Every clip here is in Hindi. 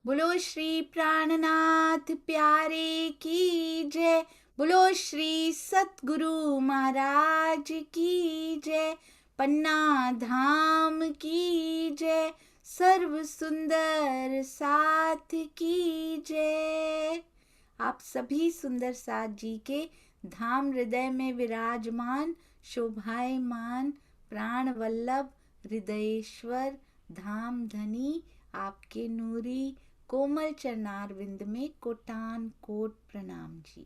बोलो श्री प्राणनाथ प्यारे की जय। बोलो श्री सतगुरु महाराज की जय। पन्ना धाम की जय। सर्व सुंदर साथ की जय। आप सभी सुंदर साथ जी के धाम हृदय में विराजमान शोभायमान प्राण वल्लभ हृदयेश्वर धाम धनी आपके नूरी कोमल चरणार विंद में कोटान कोट प्रणाम जी।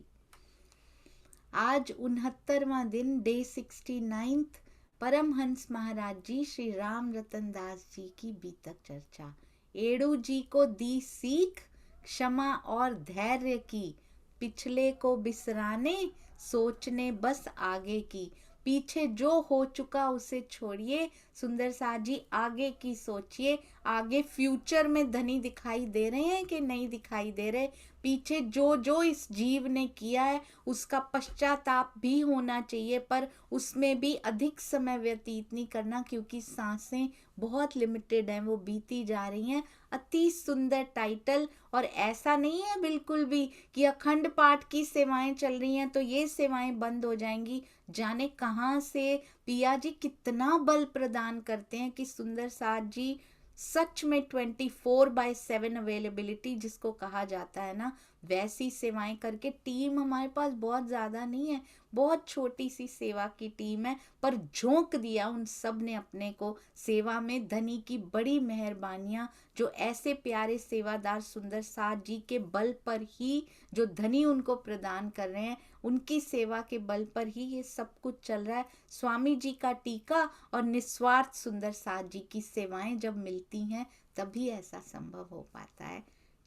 आज 69वां दिन डे 69th परमहंस महाराज जी श्री राम रतन दास जी की बीतक चर्चा। एड़ू जी को दी सीख क्षमा और धैर्य की, पिछले को बिसराने सोचने बस आगे की। पीछे जो हो चुका उसे छोड़िए, सुंदर साथ जी आगे की सोचिए। आगे फ्यूचर में धनी दिखाई दे रहे हैं कि नहीं दिखाई दे रहे? पीछे जो जो इस जीव ने किया है उसका पश्चाताप भी होना चाहिए, पर उसमें भी अधिक समय व्यतीत नहीं करना, क्योंकि सांसें बहुत लिमिटेड हैं, वो बीती जा रही हैं। अति सुंदर टाइटल। और ऐसा नहीं है बिल्कुल भी कि अखंड पाठ की सेवाएं चल रही हैं तो ये सेवाएं बंद हो जाएंगी। जाने कहाँ से पिया जी कितना बल प्रदान करते हैं कि सुंदर साथ जी सच में 24/7 अवेलेबिलिटी जिसको कहा जाता है ना, वैसी सेवाएं करके। टीम हमारे पास बहुत ज़्यादा नहीं है, बहुत छोटी सी सेवा की टीम है, पर झोंक दिया उन सब ने अपने को सेवा में। धनी की बड़ी मेहरबानियां, जो ऐसे प्यारे सेवादार सुंदर साथ जी के बल पर ही, जो धनी उनको प्रदान कर रहे हैं, उनकी सेवा के बल पर ही ये सब कुछ चल रहा है। स्वामी जी का टीका और निस्वार्थ सुंदर साथ जी की सेवाएं जब मिलती हैं तभी ऐसा संभव हो पाता है।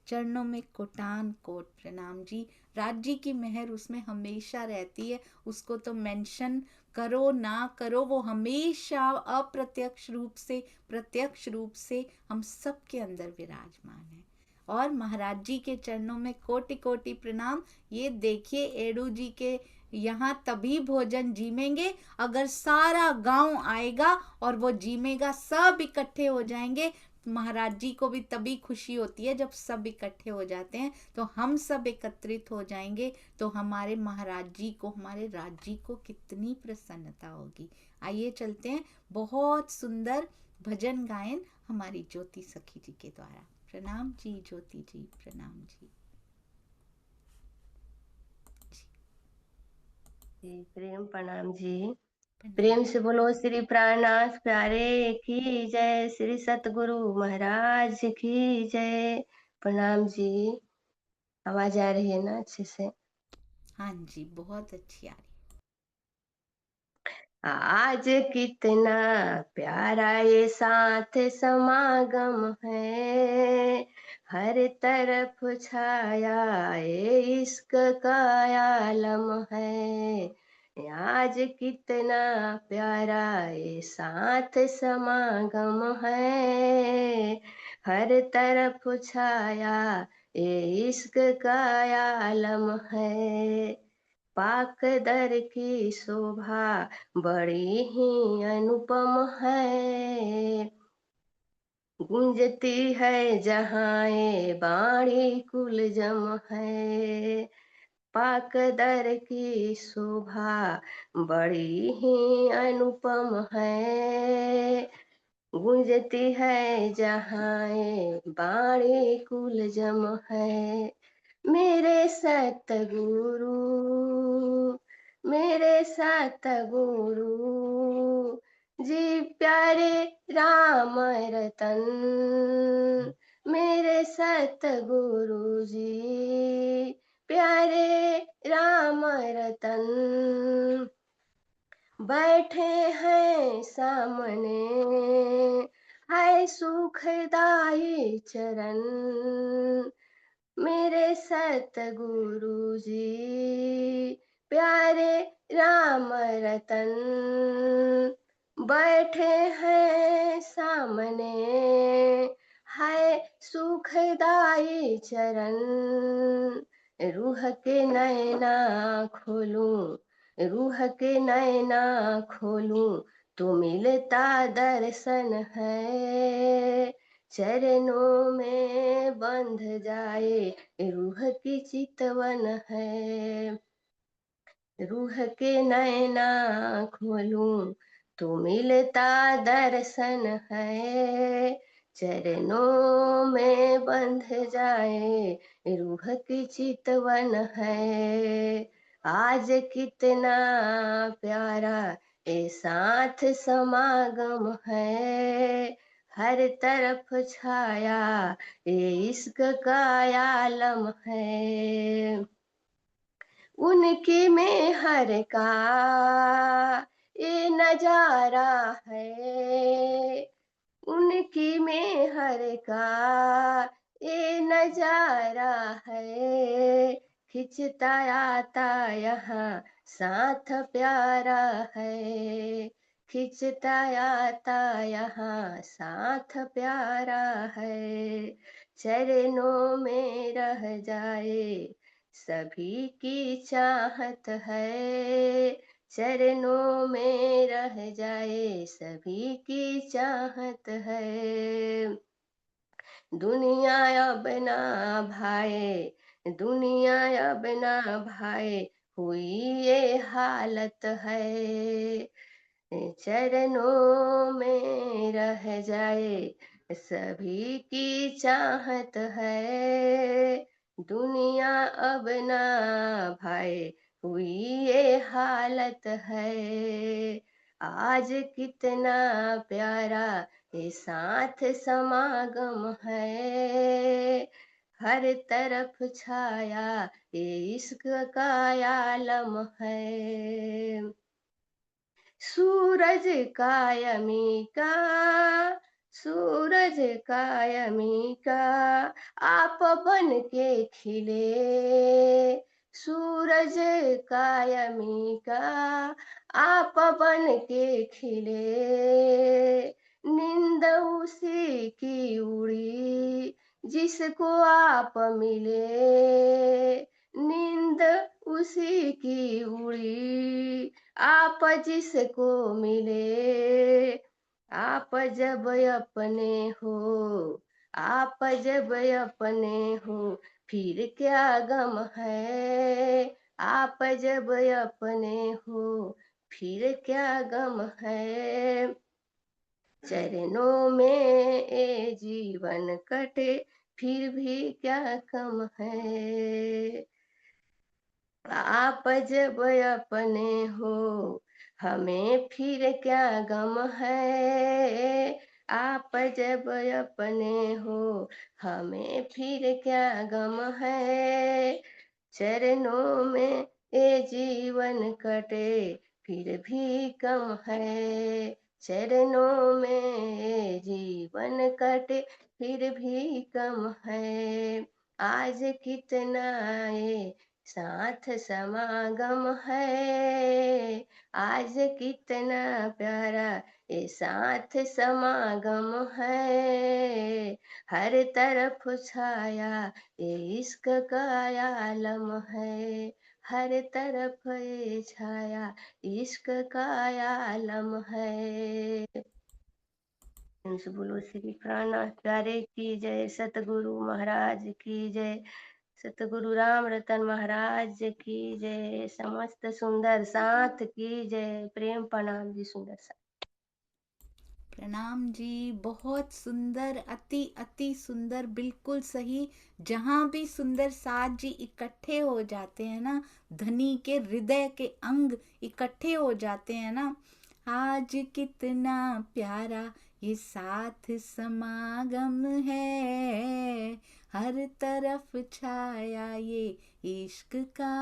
चरणों में कोटान कोट प्रणाम जी। राज जी की मेहर उसमें हमेशा रहती है, उसको तो मेंशन करो ना करो, वो हमेशा अप्रत्यक्ष रूप से प्रत्यक्ष रूप से हम सब के अंदर विराजमान है। और महाराज जी के चरणों में कोटि कोटि प्रणाम। ये देखिए एड़ू जी के यहाँ तभी भोजन जीमेंगे अगर सारा गांव आएगा और वो जीमेगा, सब इकट्ठे हो जाएंगे। महाराज जी को भी तभी खुशी होती है जब सब इकट्ठे हो जाते हैं, तो हम सब एकत्रित हो जाएंगे तो हमारे महाराज जी को, हमारे राज जी को कितनी प्रसन्नता होगी। आइए चलते हैं, बहुत सुंदर भजन गायन हमारी ज्योति सखी जी के द्वारा। प्रणाम जी ज्योति जी, प्रणाम जी। जी प्रेम प्रणाम जी। प्रणाम। प्रेम से बोलो श्री प्राणनाथ प्यारे की जय, श्री सतगुरु महाराज की जय। प्रणाम जी। आवाज आ रही है ना अच्छे से? हाँ जी, बहुत अच्छी आ रही। आज कितना प्यारा ये साथ समागम है, हर तरफ छाया ये इश्क का आलम है। आज कितना प्यारा ये साथ समागम है, हर तरफ छाया ये इश्क का आलम है। पाक दर की शोभा बड़ी ही अनुपम है, गूंजती है जहाँ ये बाणी कुलजम है। पाक दर की शोभा बड़ी ही अनुपम है, गूंजती है जहाँ ये बाणी कुलजम है। मेरे सतगुरु, मेरे सतगुरु जी प्यारे राम रतन, मेरे सतगुरु जी प्यारे राम रतन, बैठे हैं सामने है सुखदाई चरण। मेरे सतगुरु जी प्यारे राम रतन, बैठे हैं सामने है सुखदाई चरण। रूह के नैना खोलूं, रूह के नैना खोलूं तो मिलता दर्शन है। चरणों में बंध जाए रूह की चितवन है। रूह के नैना खोलूं तो मिलता दर्शन है। चरणों में बंध जाए रूह की चितवन है। आज कितना प्यारा ये साथ समागम है। हर तरफ छाया ये इश्क का आलम है। उनके में हर का ये नजारा है। उनकी में हर का ये नजारा है। खिंचता आता यहाँ साथ प्यारा है। खिंचता आता यहाँ साथ प्यारा है। चरणों में रह जाए सभी की चाहत है। चरणों में रह जाए सभी की चाहत है। दुनिया अब ना भाए, दुनिया अब ना भाए, हुई ये हालत है। चरणों में रह जाए सभी की चाहत है। दुनिया अब ना भाए, हुई ये हालत है। आज कितना प्यारा ये साथ समागम है। हर तरफ छाया ये इश्क का आलम है। सूरज कायमी का, सूरज कायमी का आप बन के खिले। सूरज कायमी का आप बन के खिले। नींद उसी की उड़ी जिसको आप मिले। नींद उसी की उड़ी आप जिसको मिले। आप जब अपने हो, आप जब अपने हो, फिर क्या गम है। आप जब अपने हो, फिर क्या गम है। चरणों में ये जीवन कटे, फिर भी क्या कम है। आप जब अपने हो, हमें फिर क्या गम है। आप जब अपने हो, हमें फिर क्या गम है। चरणों में ये जीवन कटे, फिर भी कम है। चरणों में ये जीवन कटे, फिर भी कम है। आज कितना ये साथ समागम है। आज कितना प्यारा ये साथ समागम है। हर तरफ छाया ये इश्क का आलम है। हर तरफ ये छाया इश्क का आलम है। बोलो श्री प्राणनाथ प्यारे की जय। सतगुरु महाराज की जय। सतगुरु राम रतन महाराज की जय। समस्त सुंदर साथ की जय। प्रेम प्रणाम जी सुंदर साथ। प्रणाम जी। बहुत सुंदर, अति अति सुंदर, बिल्कुल सही। जहाँ भी सुंदर साथ जी इकट्ठे हो जाते हैं ना, धनी के हृदय के अंग इकट्ठे हो जाते हैं ना, आज कितना प्यारा ये साथ समागम है। हर तरफ छाया ये इश्क का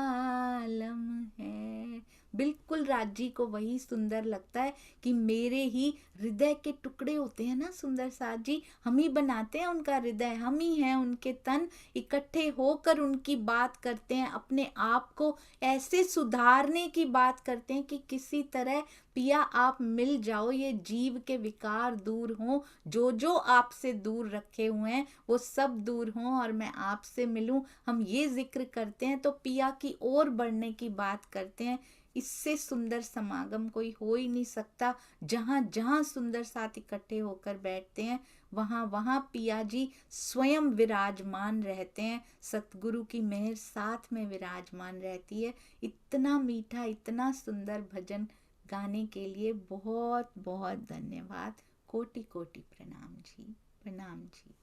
आलम है। बिल्कुल राजी को वही सुंदर लगता है कि मेरे ही हृदय के टुकड़े होते हैं ना सुंदर साथ जी, हम ही बनाते हैं उनका हृदय, हम ही हैं उनके तन। इकट्ठे होकर उनकी बात करते हैं, अपने आप को ऐसे सुधारने की बात करते हैं कि किसी तरह पिया आप मिल जाओ, ये जीव के विकार दूर हों, जो आपसे दूर रखे हुए हैं वो सब दूर हों और मैं आपसे मिलूं। हम ये जिक्र करते हैं तो पिया की ओर बढ़ने की बात करते हैं। इससे सुंदर समागम कोई हो ही नहीं सकता। जहाँ जहाँ सुंदर साथ इकट्ठे होकर बैठते हैं वहाँ वहाँ पिया जी स्वयं विराजमान रहते हैं, सतगुरु की मेहर साथ में विराजमान रहती है। इतना मीठा, इतना सुंदर भजन गाने के लिए बहुत बहुत धन्यवाद, कोटि कोटि प्रणाम जी, प्रणाम जी।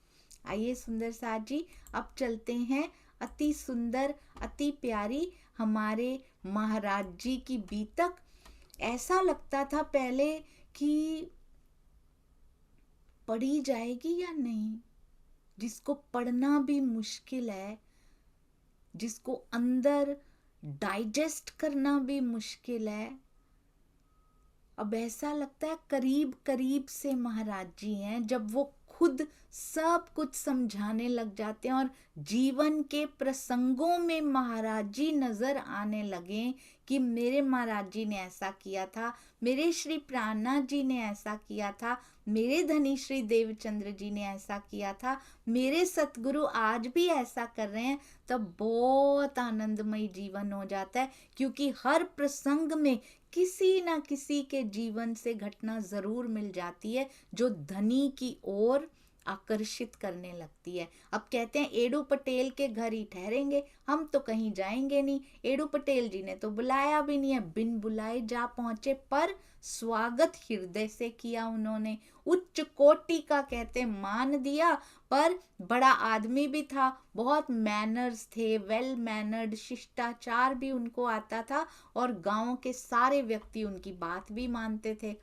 आइए सुंदर साथ जी, अब चलते हैं अति सुंदर, अति प्यारी हमारे महाराज जी की बीतक। ऐसा लगता था पहले कि पढ़ी जाएगी या नहीं, जिसको पढ़ना भी मुश्किल है, जिसको अंदर डाइजेस्ट करना भी मुश्किल है। अब ऐसा लगता है करीब करीब से महाराज जी हैं, जब वो खुद सब कुछ समझाने लग जाते हैं और जीवन के प्रसंगों में महाराज जी नजर आने लगे कि मेरे महाराज जी ने ऐसा किया था, मेरे श्री प्राणनाथ जी ने ऐसा किया था, मेरे धनी श्री देवचंद्र जी ने ऐसा किया था, मेरे सतगुरु आज भी ऐसा कर रहे हैं, तब बहुत आनंदमय जीवन हो जाता है। क्योंकि हर प्रसंग में किसी ना किसी के जीवन से घटना जरूर मिल जाती है जो धनी की ओर आकर्षित करने लगती है। अब कहते हैं एडू पटेल के घर ही ठहरेंगे, हम तो कहीं जाएंगे नहीं। एडू पटेल जी ने तो बुलाया भी नहीं है, बिन बुलाए जा पहुंचे, पर स्वागत हृदय से किया उन्होंने। उच्च कोटि का कहते मान दिया, पर बड़ा आदमी भी था, बहुत मैनर्स थे, वेल मैनर्ड, शिष्टाचार भी उनको आता था और गांव के सारे व्यक्ति उनकी बात भी मानते थे।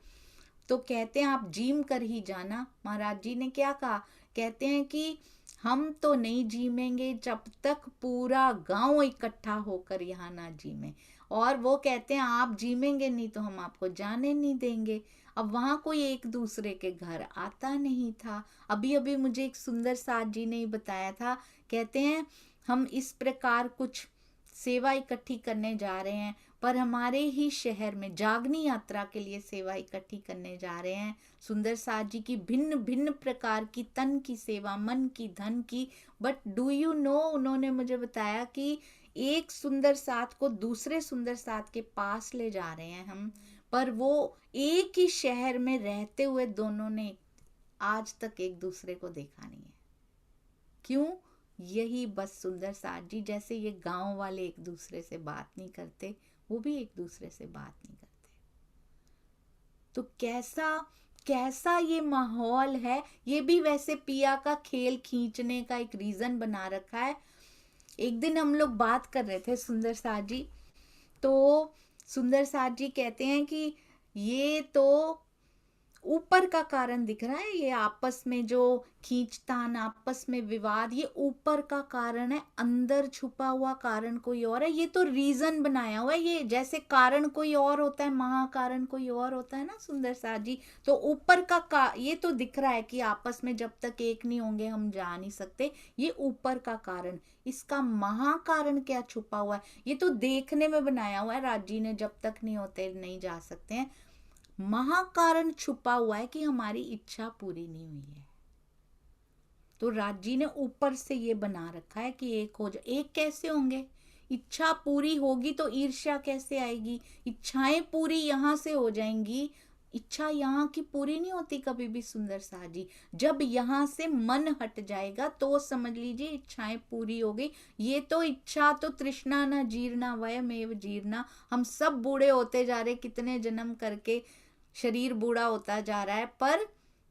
तो कहते हैं आप जीम कर ही जाना। महाराज जी ने क्या कहा, कहते हैं कि हम तो नहीं जीमेंगे जब तक पूरा गांव इकट्ठा होकर यहाँ ना जीमे, और वो कहते हैं आप जीमेंगे नहीं तो हम आपको जाने नहीं देंगे। अब वहां कोई एक दूसरे के घर आता नहीं था। अभी अभी मुझे एक सुंदर साथ जी ने ही बताया था, कहते हैं हम इस प्रकार कुछ सेवा इकट्ठी करने जा रहे हैं, पर हमारे ही शहर में जागनी यात्रा के लिए सेवा इकट्ठी करने जा रहे हैं। सुंदर साथ जी की भिन्न भिन्न प्रकार की तन की सेवा, मन की, धन की। बट डू यू नो, उन्होंने मुझे बताया कि एक सुंदर साथ को दूसरे सुंदर साथ के पास ले जा रहे हैं हम, पर वो एक ही शहर में रहते हुए दोनों ने आज तक एक दूसरे को देखा नहीं है। क्यों? यही बस सुंदर साथ जी जैसे ये गांव वाले एक दूसरे से बात नहीं करते, वो भी एक दूसरे से बात नहीं करते। तो कैसा कैसा ये माहौल है, ये भी वैसे पिया का खेल खींचने का एक रीजन बना रखा है। एक दिन हम लोग बात कर रहे थे सुंदर साथ जी, तो सुंदर साथ जी कहते हैं कि ये तो ऊपर का कारण दिख रहा है, ये आपस में जो खींचतान, आपस में विवाद, ये ऊपर का कारण है, अंदर छुपा हुआ कारण कोई और है। ये तो रीजन बनाया हुआ है, ये जैसे कारण कोई और होता है, महाकारण कोई और होता है ना सुंदर साथ जी। तो ऊपर का ये तो दिख रहा है कि आपस में जब तक एक नहीं होंगे हम जा नहीं सकते, ये ऊपर का कारण। इसका महाकारण क्या छुपा हुआ है, ये तो देखने में बनाया हुआ है, राज जी ने जब तक नहीं होते नहीं जा सकते हैं। महाकारण छुपा हुआ है कि हमारी इच्छा पूरी नहीं हुई है। तो राज जी ने ऊपर से ये बना रखा है कि एक हो जाए। एक कैसे होंगे? इच्छा पूरी होगी तो ईर्ष्या कैसे आएगी? इच्छाएं पूरी यहां से हो जाएंगी, इच्छा यहाँ की पूरी नहीं होती कभी भी सुंदर साथ जी। जब यहाँ से मन हट जाएगा तो समझ लीजिए इच्छाएं पूरी हो गई। ये तो इच्छा तो तृष्णा न जीर्णा वयमेव जीर्णा, हम सब बूढ़े होते जा रहे, कितने जन्म करके शरीर बूढ़ा होता जा रहा है, पर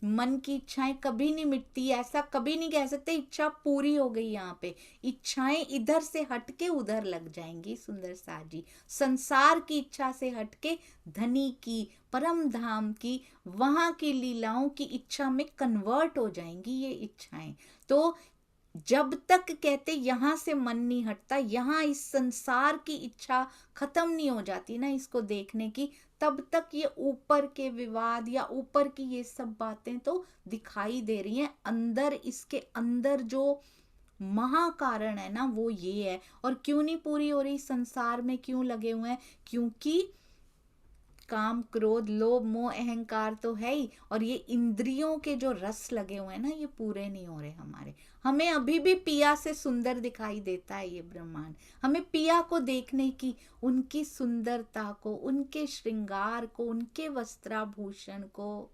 मन की इच्छाएं कभी नहीं मिटती। ऐसा कभी नहीं कह सकते इच्छा पूरी हो गई। यहाँ पे इच्छाएं इधर से हटके उधर लग जाएंगी सुंदर साथ जी। संसार की इच्छा से हटके धनी की, परम धाम की, वहां की लीलाओं की इच्छा में कन्वर्ट हो जाएंगी ये इच्छाएं। तो जब तक कहते यहाँ से मन नहीं हटता, यहाँ इस संसार की इच्छा खत्म नहीं हो जाती ना इसको देखने की, तब तक ये ऊपर के विवाद या ऊपर की ये सब बातें तो दिखाई दे रही हैं। अंदर, इसके अंदर जो महाकारण है ना वो ये है। और क्यों नहीं पूरी हो रही, संसार में क्यों लगे हुए हैं? क्योंकि काम, क्रोध, लोभ, मोह, अहंकार तो है ही, और ये इंद्रियों के जो रस लगे हुए हैं ना ये पूरे नहीं हो रहे हमारे। हमें अभी भी पिया से सुंदर दिखाई देता है ये ब्रह्मांड। हमें पिया को देखने की, उनकी सुंदरता को, उनके श्रृंगार को, उनके वस्त्राभूषण को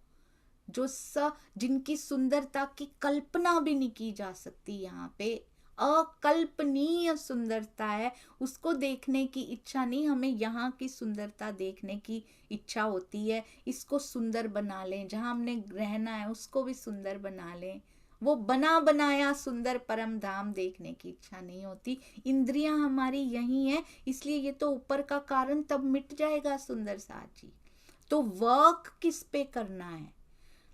जिनकी सुंदरता की कल्पना भी नहीं की जा सकती, यहाँ पे अकल्पनीय सुंदरता है। उसको देखने की इच्छा नहीं, हमें यहाँ की सुंदरता देखने की इच्छा होती है। इसको सुंदर बना लें, जहाँ हमने रहना है उसको भी सुंदर बना लें। वो बना बनाया सुंदर परम धाम देखने की इच्छा नहीं होती। इंद्रियां हमारी यही है, इसलिए ये तो ऊपर का कारण तब मिट जाएगा सुंदर साथ जी। तो वर्क किस पे करना है?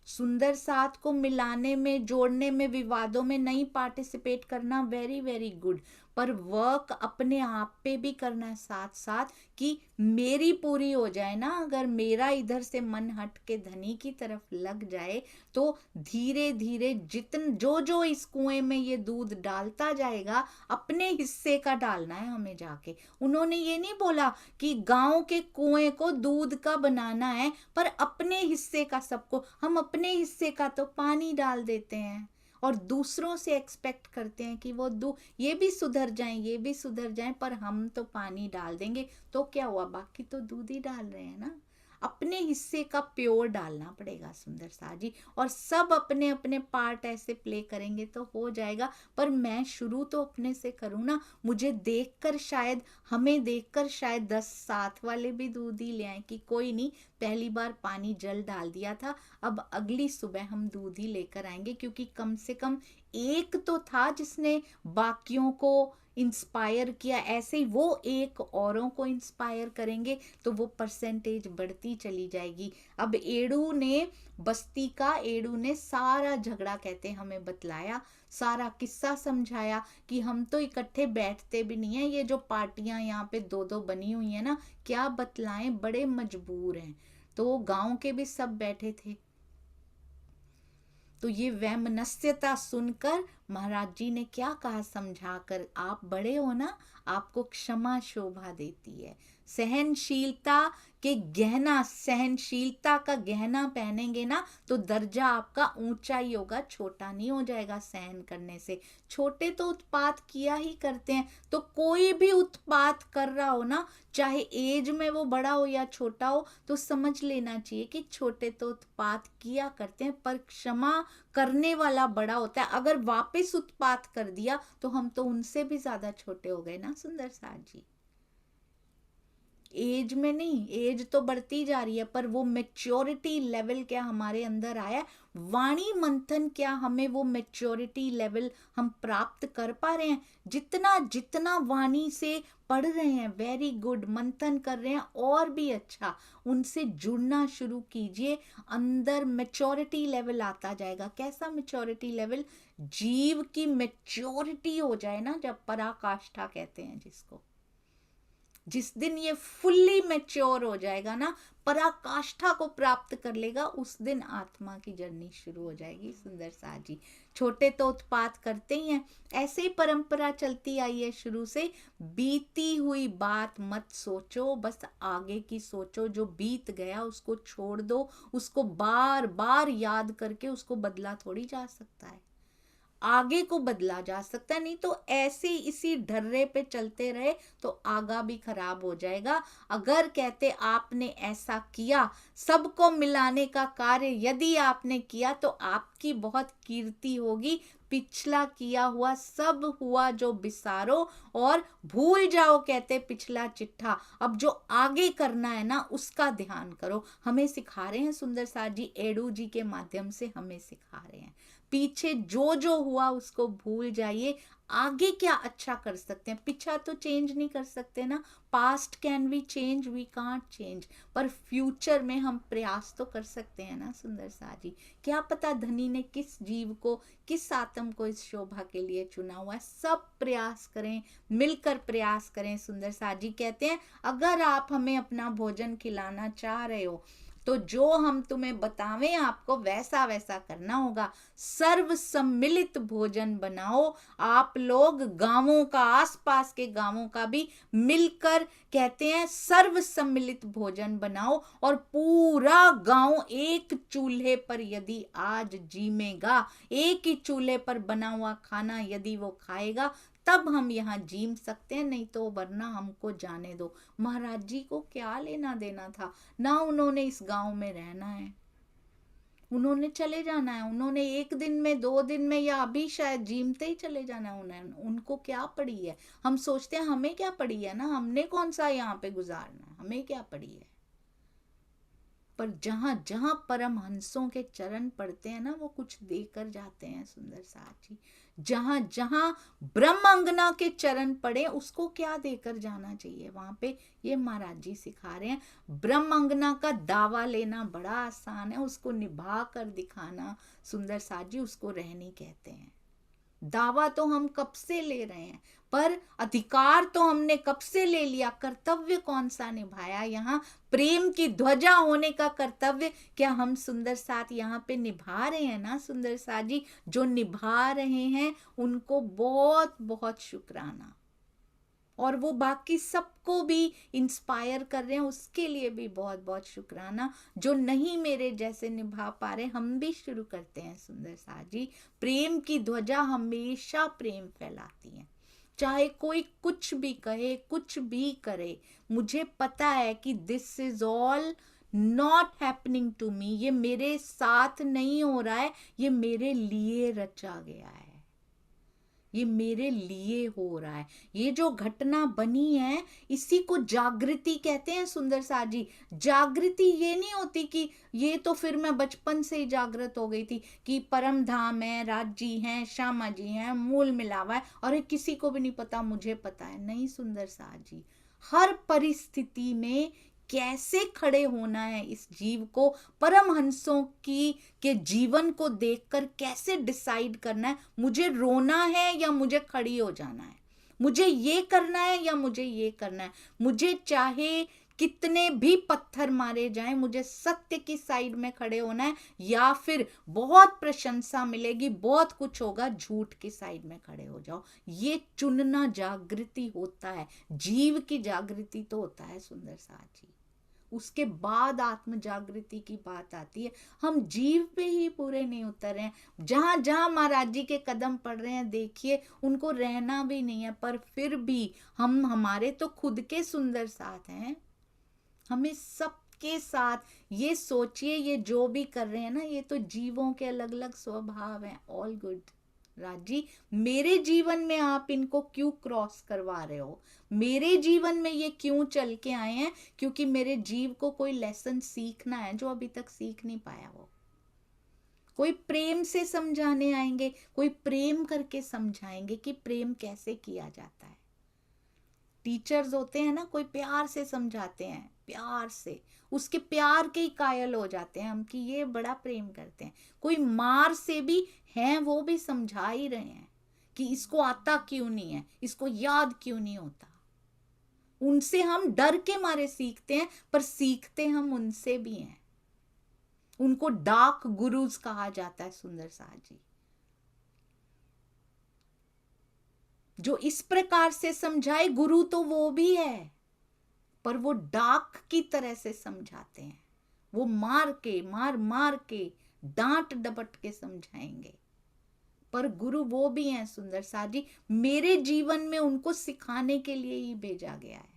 सुंदर साथ को मिलाने में, जोड़ने में, विवादों में नहीं पार्टिसिपेट करना, वेरी वेरी गुड, पर वर्क अपने आप पे भी करना है साथ साथ, कि मेरी पूरी हो जाए ना। अगर मेरा इधर से मन हट के धनी की तरफ लग जाए तो धीरे धीरे जो जो इस कुएं में ये दूध डालता जाएगा, अपने हिस्से का डालना है हमें जाके। उन्होंने ये नहीं बोला कि गांव के कुएं को दूध का बनाना है, पर अपने हिस्से का सबको, हम अपने हिस्से का तो पानी डाल देते हैं और दूसरों से एक्सपेक्ट करते हैं कि वो ये भी सुधर जाएं, ये भी सुधर जाएं, पर हम तो पानी डाल देंगे। तो क्या हुआ, बाकी तो दूध ही डाल रहे हैं ना। अपने हिस्से का प्योर डालना पड़ेगा सुंदर सा जी, और सब अपने अपने पार्ट ऐसे प्ले करेंगे तो हो जाएगा। पर मैं शुरू तो अपने से करूँ ना। मुझे देखकर शायद, हमें देखकर शायद 10 साथ वाले भी दूध ही ले आए कि कोई नहीं, पहली बार पानी जल डाल दिया था, अब अगली सुबह हम दूध ही लेकर आएंगे, क्योंकि कम से कम एक तो था जिसने बाकियों को इंस्पायर किया। ऐसे ही वो एक औरों को इंस्पायर करेंगे तो वो परसेंटेज बढ़ती चली जाएगी। अब एडू ने सारा झगड़ा कहते हमें बतलाया, सारा किस्सा समझाया कि हम तो इकट्ठे बैठते भी नहीं है, ये जो पार्टियां यहाँ पे दो दो बनी हुई है ना, क्या बतलाएं, बड़े मजबूर हैं। तो गांव के भी सब बैठे थे। तो ये वैमनस्यता सुनकर महाराज जी ने क्या कहा समझाकर, आप बड़े हो ना, आपको क्षमा शोभा देती है। सहनशीलता का गहना पहनेंगे ना तो दर्जा आपका ऊंचा ही होगा, छोटा नहीं हो जाएगा सहन करने से। छोटे तो उत्पात किया ही करते हैं, तो कोई भी उत्पात कर रहा हो ना, चाहे एज में वो बड़ा हो या छोटा हो, तो समझ लेना चाहिए कि छोटे तो उत्पात किया करते हैं, पर क्षमा करने वाला बड़ा होता है। अगर वापस उत्पात कर दिया तो हम तो उनसे भी ज्यादा छोटे हो गए ना सुंदर साथ जी। एज में नहीं, एज तो बढ़ती जा रही है, पर वो मेच्योरिटी लेवल क्या हमारे अंदर आया, वाणी मंथन क्या हमें वो मेच्योरिटी लेवल हम प्राप्त कर पा रहे हैं? जितना जितना वाणी से पढ़ रहे हैं, वेरी गुड, मंथन कर रहे हैं और भी अच्छा, उनसे जुड़ना शुरू कीजिए, अंदर मेच्योरिटी लेवल आता जाएगा। कैसा मेच्योरिटी लेवल? जीव की मेच्योरिटी हो जाए ना, जब पराकाष्ठा कहते हैं जिसको, जिस दिन ये फुल्ली मैच्योर हो जाएगा ना, पराकाष्ठा को प्राप्त कर लेगा, उस दिन आत्मा की जर्नी शुरू हो जाएगी सुंदर सा जी। छोटे तो उत्पात करते ही हैं, ऐसे ही परंपरा चलती आई है शुरू से। बीती हुई बात मत सोचो, बस आगे की सोचो। जो बीत गया उसको छोड़ दो, उसको बार बार याद करके उसको बदला थोड़ी जा सकता है, आगे को बदला जा सकता है। नहीं तो ऐसे इसी ढर्रे पे चलते रहे तो आगा भी खराब हो जाएगा। अगर कहते आपने ऐसा किया, सबको मिलाने का कार्य यदि आपने किया तो आपकी बहुत कीर्ति होगी। पिछला किया हुआ सब हुआ जो बिसारो और भूल जाओ, कहते पिछला चिट्ठा। अब जो आगे करना है ना उसका ध्यान करो। हमें सिखा रहे हैं सुंदर साथ जी, एडू जी के माध्यम से हमें सिखा रहे हैं। पीछे जो जो हुआ उसको भूल जाइए, आगे क्या अच्छा कर सकते हैं। पीछा तो चेंज नहीं कर सकते ना, past can we change, we can't change, पर फ्यूचर में हम प्रयास तो कर सकते हैं ना सुंदर सा जी। क्या पता धनी ने किस जीव को, किस आत्म को इस शोभा के लिए चुना हुआ है। सब प्रयास करें, मिलकर प्रयास करें। सुंदर सा जी कहते हैं, अगर आप हमें अपना भोजन खिलाना चाह रहे हो तो जो हम तुम्हें बतावें आपको वैसा वैसा करना होगा। सर्व सम्मिलित भोजन बनाओ। आप लोग गांवों का, आसपास के गांवों का भी मिलकर कहते हैं सर्व सम्मिलित भोजन बनाओ, और पूरा गांव एक चूल्हे पर यदि आज जीमेगा, एक ही चूल्हे पर बना हुआ खाना यदि वो खाएगा, तब हम यहाँ जीम सकते हैं, नहीं तो वरना हमको जाने दो। महाराज जी को क्या लेना देना था, ना उन्होंने इस गांव में रहना है, उन्होंने चले जाना है, उन्होंने 1 दिन में 2 दिन में या अभी शायद जीमते ही चले जाना है। उनको क्या पड़ी है? हम सोचते हैं हमें क्या पड़ी है ना, हमने कौन सा यहाँ पे गुजारना है, हमें क्या पड़ी है। पर जहां जहां परमहंसों के चरण पड़ते हैं ना, वो कुछ देकर जाते हैं सुंदर साथ जी। जहां जहां ब्रह्मांगना के चरण पड़े, उसको क्या देकर जाना चाहिए वहां पे, ये महाराज जी सिखा रहे हैं। ब्रह्मांगना का दावा लेना बड़ा आसान है, उसको निभा कर दिखाना सुंदर साथ जी, उसको रहनी कहते हैं। दावा तो हम कब से ले रहे हैं, पर अधिकार तो हमने कब से ले लिया, कर्तव्य कौन सा निभाया। यहाँ प्रेम की ध्वजा होने का कर्तव्य क्या हम सुंदर साथ यहाँ पे निभा रहे हैं ना सुंदर साथ जी। जो निभा रहे हैं उनको बहुत बहुत शुक्राना, और वो बाकी सबको भी इंस्पायर कर रहे हैं, उसके लिए भी बहुत बहुत शुक्राना। जो नहीं मेरे जैसे निभा पा रहे, हम भी शुरू करते हैं सुंदर साथ जी। प्रेम की ध्वजा हमेशा प्रेम फैलाती है, चाहे कोई कुछ भी कहे, कुछ भी करे। मुझे पता है कि this is all not happening to me, ये मेरे साथ नहीं हो रहा है, ये मेरे लिए रचा गया है, ये मेरे लिए हो रहा है। ये जो घटना बनी है, इसी को जागृति कहते हैं सुंदर साथ जी। जागृति ये नहीं होती कि ये तो फिर मैं बचपन से ही जागृत हो गई थी कि परम धाम है, राज जी हैं, श्यामा जी हैं, मूल मिलावा है और ये किसी को भी नहीं पता, मुझे पता है। नहीं सुंदर साथ जी, हर परिस्थिति में कैसे खड़े होना है इस जीव को, परमहंसों की के जीवन को देखकर कैसे डिसाइड करना है, मुझे रोना है या मुझे खड़ी हो जाना है, मुझे ये करना है या मुझे ये करना है। मुझे चाहे कितने भी पत्थर मारे जाएं, मुझे सत्य की साइड में खड़े होना है, या फिर बहुत प्रशंसा मिलेगी, बहुत कुछ होगा, झूठ की साइड में खड़े हो जाओ। ये चुनना जागृति होता है, जीव की जागृति तो होता है सुंदर साथ जी। उसके बाद आत्म जागृति की बात आती है। हम जीव पे ही पूरे नहीं उतर रहे हैं। जहां जहां महाराज जी के कदम पड़ रहे हैं, देखिए उनको रहना भी नहीं है, पर फिर भी हम, हमारे तो खुद के सुंदर साथ हैं, हमें सबके साथ ये सोचिए, ये जो भी कर रहे हैं ना, ये तो जीवों के अलग अलग स्वभाव हैं। ऑल गुड राज जी, मेरे जीवन में आप इनको क्यों क्रॉस करवा रहे हो, मेरे जीवन में ये क्यों चल के आए हैं, क्योंकि मेरे जीव को कोई लेसन सीखना है जो अभी तक सीख नहीं पाया। वो कोई प्रेम से समझाने आएंगे, कोई प्रेम करके समझाएंगे कि प्रेम कैसे किया जाता है। टीचर्स होते हैं ना, कोई प्यार से समझाते हैं, प्यार से, उसके प्यार के ही कायल हो जाते हैं हम कि ये बड़ा प्रेम करते हैं। कोई मार से भी हैं, वो भी समझा ही रहे हैं कि इसको आता क्यों नहीं है, इसको याद क्यों नहीं होता। उनसे हम डर के मारे सीखते हैं, पर सीखते हम उनसे भी हैं। उनको डार्क गुरुज कहा जाता है सुंदर साथ जी, जो इस प्रकार से समझाए। गुरु तो वो भी है, पर वो डाक की तरह से समझाते हैं, वो मार के, मार मार के, डांट डपट के समझाएंगे। पर गुरु वो भी हैं सुंदर साथ जी, मेरे जीवन में उनको सिखाने के लिए ही भेजा गया है।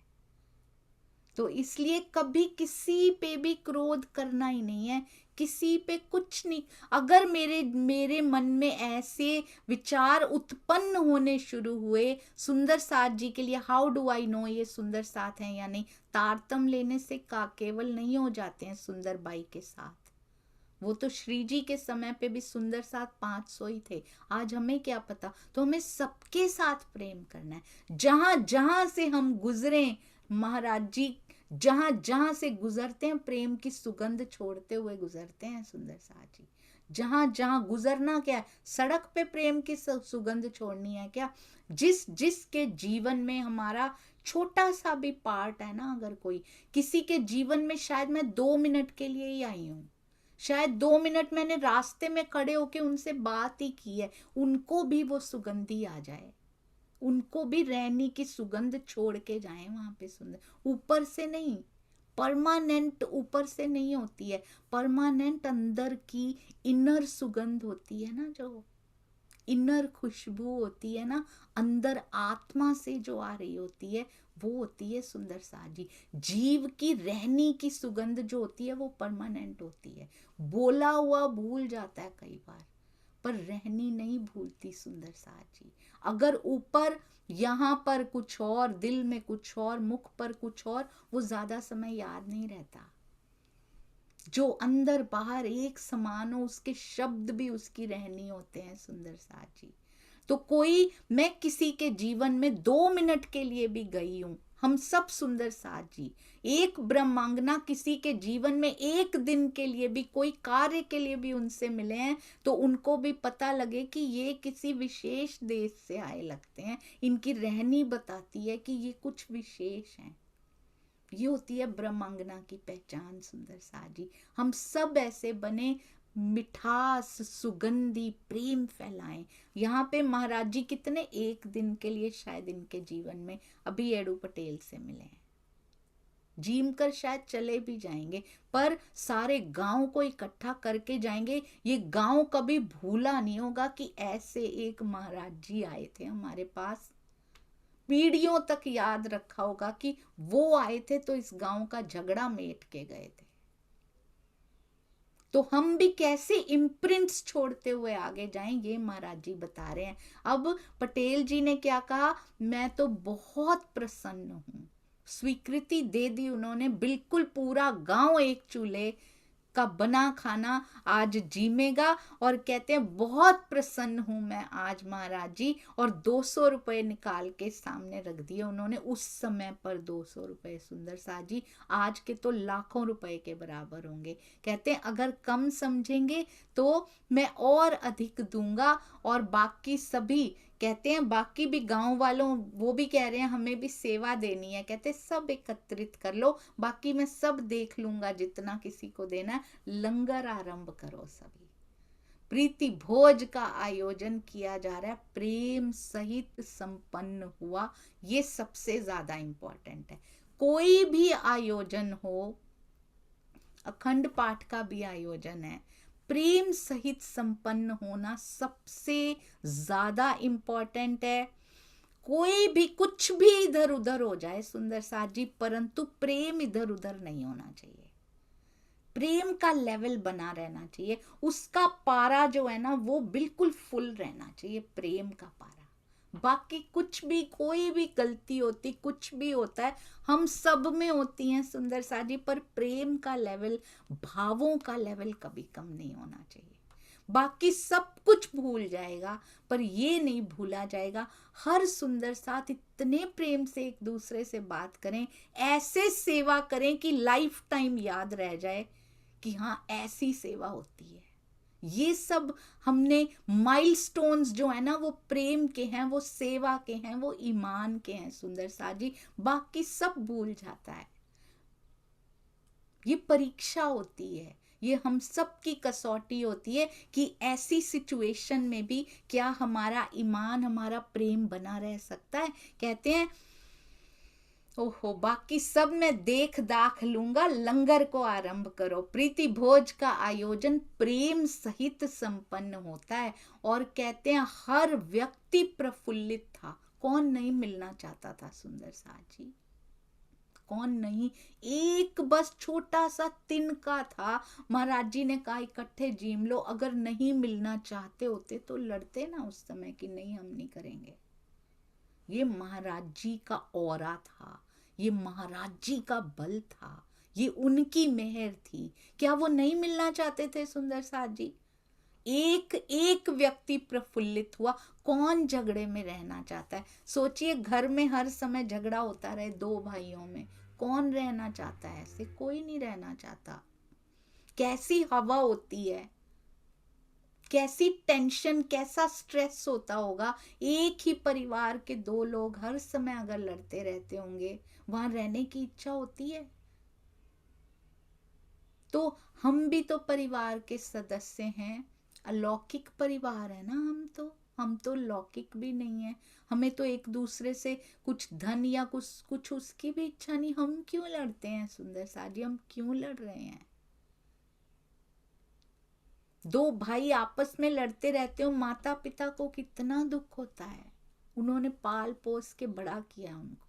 तो इसलिए कभी किसी पे भी क्रोध करना ही नहीं है, किसी पे कुछ नहीं। अगर मेरे मन में ऐसे विचार उत्पन्न होने शुरू हुए सुंदर साथ जी के लिए, हाउ डू आई नो ये सुंदर साथ हैं या नहीं। तारतम लेने से केवल नहीं हो जाते हैं सुंदर बाई के साथ। वो तो श्री जी के समय पे भी सुंदर साथ 500 ही थे, आज हमें क्या पता। तो हमें सबके साथ प्रेम करना है। जहां जहां से हम गुजरे, महाराज जी जहां जहां से गुजरते हैं, प्रेम की सुगंध छोड़ते हुए गुजरते हैं सुंदर साथ जी। जहां जहां गुजरना क्या है, सड़क पे प्रेम की सुगंध छोड़नी है क्या। जिस जिस के जीवन में हमारा छोटा सा भी पार्ट है ना, अगर कोई किसी के जीवन में, शायद मैं 2 मिनट के लिए ही आई हूं, शायद 2 मिनट मैंने रास्ते में खड़े होके उनसे बात ही की है, उनको भी वो सुगंधी आ जाए, उनको भी रहने की सुगंध छोड़ के जाएं वहां पे सुंदर। ऊपर से नहीं, परमानेंट ऊपर से नहीं होती है, परमानेंट अंदर की इनर सुगंध होती है ना, जो इनर खुशबू होती है ना, अंदर आत्मा से जो आ रही होती है, वो होती है सुंदर साज जी। जीव की रहनी की सुगंध जो होती है वो परमानेंट होती है। बोला हुआ भूल जाता है कई बार, पर रहनी नहीं भूलती सुंदर साज जी। अगर ऊपर यहाँ पर कुछ और, दिल में कुछ और, मुख पर कुछ और, वो ज्यादा समय याद नहीं रहता। जो अंदर बाहर एक समान हो, उसके शब्द भी उसकी रहनी होते हैं सुंदर साज जी। तो कोई, मैं किसी के जीवन में 2 मिनट के लिए भी गई हूं, हम सब सुंदर साज जी, एक ब्रह्मांगना किसी के जीवन में एक दिन के लिए भी, कोई कार्य के लिए भी उनसे मिले हैं, तो उनको भी पता लगे कि ये किसी विशेष देश से आए लगते हैं। इनकी रहनी बताती है कि ये कुछ विशेष है। ये होती है ब्रह्मांगना की पहचान सुंदर साज जी। हम सब ऐसे बने, मिठास, सुगंधी, प्रेम फैलाएं। यहाँ पे महाराज जी कितने एक दिन के लिए शायद इनके जीवन में अभी एडू पटेल से मिले हैं, जीम कर शायद चले भी जाएंगे, पर सारे गांव को इकट्ठा करके जाएंगे। ये गांव कभी भूला नहीं होगा कि ऐसे एक महाराज जी आए थे हमारे पास। पीढ़ियों तक याद रखा होगा कि वो आए थे तो इस गांव का झगड़ा मेट के गए थे। तो हम भी कैसे इम्प्रिंट्स छोड़ते हुए आगे जाएं, ये महाराज जी बता रहे हैं। अब पटेल जी ने क्या कहा, मैं तो बहुत प्रसन्न हूं। स्वीकृति दे दी उन्होंने, बिल्कुल पूरा गांव एक चूल्हे का बना खाना आज जीमेगा। और कहते हैं बहुत प्रसन्न हूं मैं आज महाराज जी। और 200 रुपए निकाल के सामने रख दिए उन्होंने। उस समय पर 200 रुपए सुंदर साज जी आज के तो लाखों रुपए के बराबर होंगे। कहते हैं अगर कम समझेंगे तो मैं और अधिक दूंगा। और बाकी सभी कहते हैं, बाकी भी गांव वालों, वो भी कह रहे हैं हमें भी सेवा देनी है। कहते हैं सब एकत्रित कर लो, बाकी मैं सब देख लूंगा जितना किसी को देना है। लंगर आरंभ करो सभी। प्रीति भोज का आयोजन किया जा रहा है, प्रेम सहित संपन्न हुआ। ये सबसे ज्यादा इंपॉर्टेंट है। कोई भी आयोजन हो, अखंड पाठ का भी आयोजन है, प्रेम सहित संपन्न होना सबसे ज्यादा इंपॉर्टेंट है। कोई भी कुछ भी इधर उधर हो जाए सुंदर साज जी, परंतु प्रेम इधर उधर नहीं होना चाहिए। प्रेम का लेवल बना रहना चाहिए, उसका पारा जो है ना वो बिल्कुल फुल रहना चाहिए, प्रेम का पारा। बाकी कुछ भी, कोई भी गलती होती, कुछ भी होता है, हम सब में होती हैं सुंदर साजी, पर प्रेम का लेवल, भावों का लेवल कभी कम नहीं होना चाहिए। बाकी सब कुछ भूल जाएगा, पर ये नहीं भूला जाएगा। हर सुंदर साथ इतने प्रेम से एक दूसरे से बात करें, ऐसे सेवा करें कि लाइफ टाइम याद रह जाए कि हाँ ऐसी सेवा होती है। ये सब हमने माइलस्टोन्स जो है ना वो प्रेम के हैं, वो सेवा के हैं, वो ईमान के हैं सुंदर साजी। बाकी सब भूल जाता है। ये परीक्षा होती है, ये हम सब की कसौटी होती है कि ऐसी सिचुएशन में भी क्या हमारा ईमान, हमारा प्रेम बना रह सकता है। कहते हैं ओहो, बाकी सब मैं देख दाख लूंगा, लंगर को आरंभ करो। प्रीति भोज का आयोजन प्रेम सहित संपन्न होता है। और कहते हैं हर व्यक्ति प्रफुल्लित था। कौन नहीं मिलना चाहता था सुंदर साज जी, कौन नहीं। एक बस छोटा सा तिनका था, महाराज जी ने कहा इकट्ठे जीम लो। अगर नहीं मिलना चाहते होते तो लड़ते ना उस समय कि नहीं हम नहीं करेंगे। ये महाराज जी का औरा था, ये महाराज जी का बल था, ये उनकी मेहर थी। क्या वो नहीं मिलना चाहते थे सुंदर साज जी? एक एक व्यक्ति प्रफुल्लित हुआ। कौन झगड़े में रहना चाहता है? सोचिए घर में हर समय झगड़ा होता रहे दो भाइयों में, कौन रहना चाहता है? ऐसे कोई नहीं रहना चाहता। कैसी हवा होती है, कैसी टेंशन, कैसा स्ट्रेस होता होगा। एक ही परिवार के दो लोग हर समय अगर लड़ते रहते होंगे, वहां रहने की इच्छा होती है? तो हम भी तो परिवार के सदस्य हैं, अलौकिक परिवार है ना हम तो लौकिक भी नहीं है। हमें तो एक दूसरे से कुछ धन या कुछ उसकी भी इच्छा नहीं। हम क्यों लड़ते हैं सुंदर साजी, हम क्यों लड़ रहे हैं? दो भाई आपस में लड़ते रहते हो, माता पिता को कितना दुख होता है, उन्होंने पाल पोस के बड़ा किया उनको।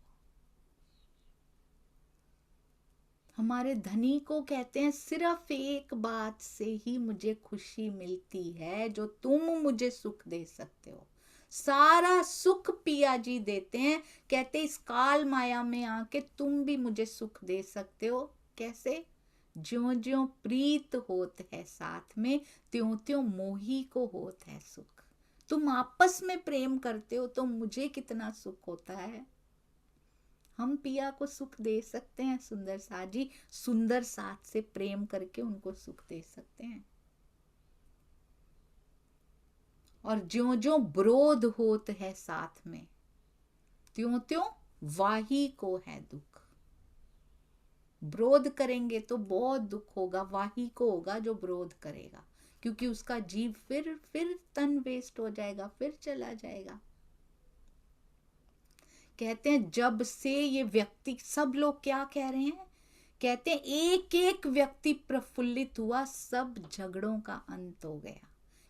हमारे धनी को कहते हैं सिर्फ एक बात से ही मुझे खुशी मिलती है, जो तुम मुझे सुख दे सकते हो। सारा सुख पिया जी देते हैं, कहते इस काल माया में आके तुम भी मुझे सुख दे सकते हो। कैसे? ज्यों ज्यों प्रीत होत है साथ में, त्यों त्यों मोही को होत है सुख। तुम आपस में प्रेम करते हो तो मुझे कितना सुख होता है। हम पिया को सुख दे सकते हैं सुंदर साथ जी, सुंदर साथ से प्रेम करके उनको सुख दे सकते हैं। और ज्यों ज्यों विरोध होत है साथ में, त्यों त्यों वाही को है दुख। विरोध करेंगे तो बहुत दुख होगा, वाही को होगा जो विरोध करेगा, क्योंकि उसका जीव फिर तन वेस्ट हो जाएगा, फिर चला जाएगा। कहते हैं जब से ये व्यक्ति, सब लोग क्या कह रहे हैं, कहते हैं एक एक व्यक्ति प्रफुल्लित हुआ, सब झगड़ों का अंत हो गया।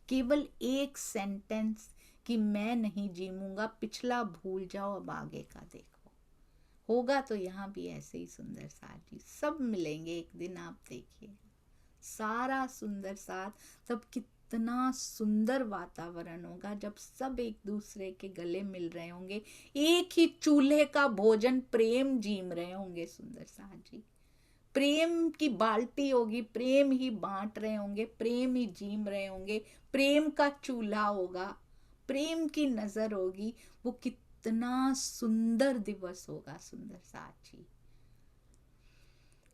केवल एक सेंटेंस कि मैं नहीं जीऊंगा, पिछला भूल जाओ, अब आगे का देखो। होगा तो यहाँ भी ऐसे ही सुंदर साथ जी, सब मिलेंगे एक दिन, आप देखिए सारा सुंदर साथ। तब कितना सुंदर वातावरण होगा जब सब एक दूसरे के गले मिल रहे होंगे, एक ही चूल्हे का भोजन प्रेम जीम रहे होंगे सुंदर साथ जी। प्रेम की बाल्टी होगी, प्रेम ही बांट रहे होंगे, प्रेम ही जीम रहे होंगे, प्रेम का चूल्हा होगा, प्रेम की नजर होगी। वो कितना सुंदर दिवस होगा सुंदर साथ जी।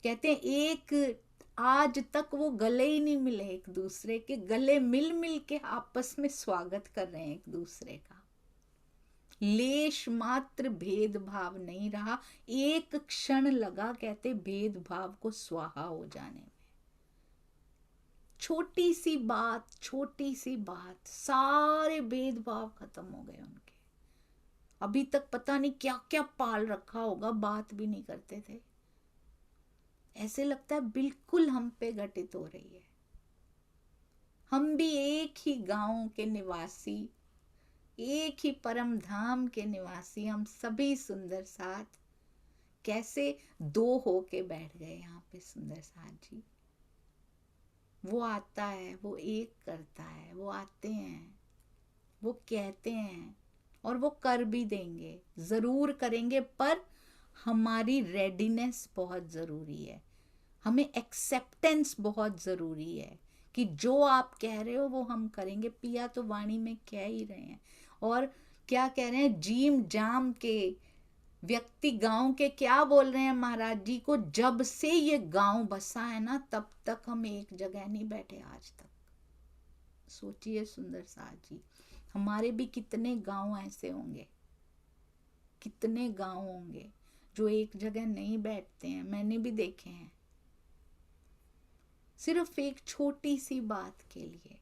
कहते हैं एक आज तक वो गले ही नहीं मिले एक दूसरे के, गले मिल मिल के आपस में स्वागत कर रहे हैं एक दूसरे का। लेश मात्र भेदभाव नहीं रहा, एक क्षण लगा कहते भेदभाव को स्वाहा हो जाने में। छोटी सी बात सारे भेदभाव खत्म हो गए उनके। अभी तक पता नहीं क्या क्या पाल रखा होगा, बात भी नहीं करते थे। ऐसे लगता है बिल्कुल हम पे घटित हो रही है। हम भी एक ही गांव के निवासी, एक ही परम धाम के निवासी, हम सभी सुंदर साथ कैसे दो होके बैठ गए यहाँ पे सुंदर साथ जी। वो आता है, वो एक करता है, वो आते हैं, वो कहते हैं और वो कर भी देंगे, जरूर करेंगे। पर हमारी रेडीनेस बहुत जरूरी है, हमें एक्सेप्टेंस बहुत जरूरी है कि जो आप कह रहे हो वो हम करेंगे। पिया तो वाणी में कह ही रहे हैं, और क्या कह रहे हैं, जीम जाम के व्यक्ति गांव के क्या बोल रहे हैं महाराज जी को, जब से ये गांव बसा है ना तब तक हम एक जगह नहीं बैठे आज तक। सोचिए सुंदर साथ जी, हमारे भी कितने गांव ऐसे होंगे, कितने गांव होंगे जो एक जगह नहीं बैठते हैं। मैंने भी देखे हैं, सिर्फ एक छोटी सी बात के लिए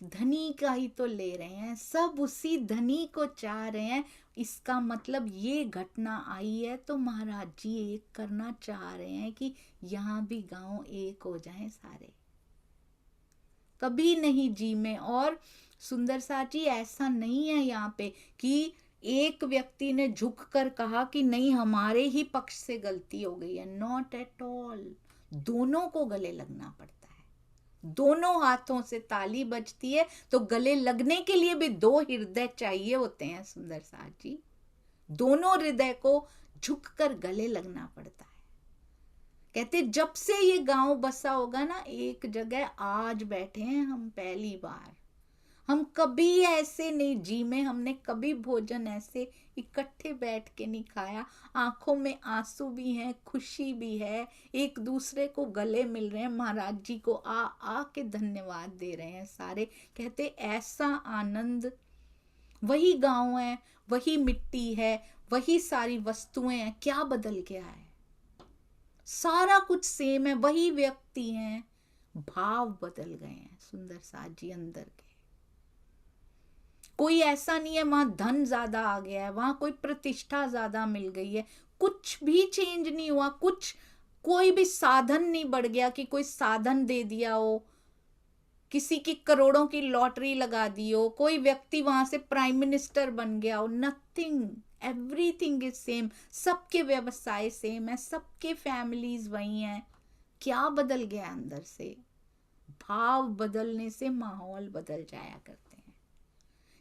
धनी का ही तो ले रहे हैं, सब उसी धनी को चाह रहे हैं। इसका मतलब ये घटना आई है तो महाराज जी एक करना चाह रहे हैं कि यहाँ भी गांव एक हो जाएं सारे, कभी नहीं जी में। और सुंदर साची ऐसा नहीं है यहाँ पे कि एक व्यक्ति ने झुक कर कहा कि नहीं हमारे ही पक्ष से गलती हो गई है, नॉट एट ऑल। दोनों को गले लगना पड़ता है, दोनों हाथों से ताली बजती है, तो गले लगने के लिए भी दो हृदय चाहिए होते हैं सुंदर साथ जी। दोनों हृदय को झुककर गले लगना पड़ता है। कहते जब से ये गांव बसा होगा ना एक जगह, आज बैठे हैं हम पहली बार। हम कभी ऐसे नहीं जी में, हमने कभी भोजन ऐसे इकट्ठे बैठ के नहीं खाया। आंखों में आंसू भी हैं, खुशी भी है, एक दूसरे को गले मिल रहे हैं, महाराज जी को आ के धन्यवाद दे रहे हैं सारे। कहते ऐसा आनंद, वही गांव है, वही मिट्टी है, वही सारी वस्तुएं हैं, क्या बदल गया है? सारा कुछ सेम है, वही व्यक्ति हैं, भाव बदल गए हैं सुंदर साथ जी अंदर के। कोई ऐसा नहीं है वहां धन ज्यादा आ गया है, वहां कोई प्रतिष्ठा ज्यादा मिल गई है, कुछ भी चेंज नहीं हुआ। कोई भी साधन नहीं बढ़ गया कि कोई साधन दे दिया हो, किसी की करोड़ों की लॉटरी लगा दी हो, कोई व्यक्ति वहां से प्राइम मिनिस्टर बन गया हो, नथिंग, एवरीथिंग इज सेम। सबके व्यवसाय सेम है, सबके फैमिलीज वही हैं। क्या बदल गया अंदर से? भाव बदलने से माहौल बदल जाया करते हैं।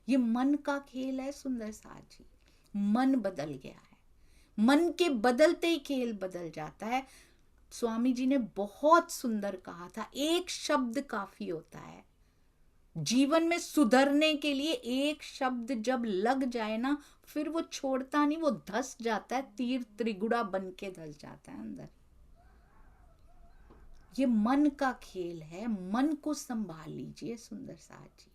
ये मन का खेल है सुंदर साथ जी। मन बदल गया है, मन के बदलते ही खेल बदल जाता है। स्वामी जी ने बहुत सुंदर कहा था, एक शब्द काफी होता है जीवन में सुधरने के लिए। एक शब्द जब लग जाए ना, फिर वो छोड़ता नहीं, वो धस जाता है, तीर त्रिगुड़ा बन के धस जाता है अंदर। ये मन का खेल है, मन को संभाल लीजिए सुंदर साथ जी।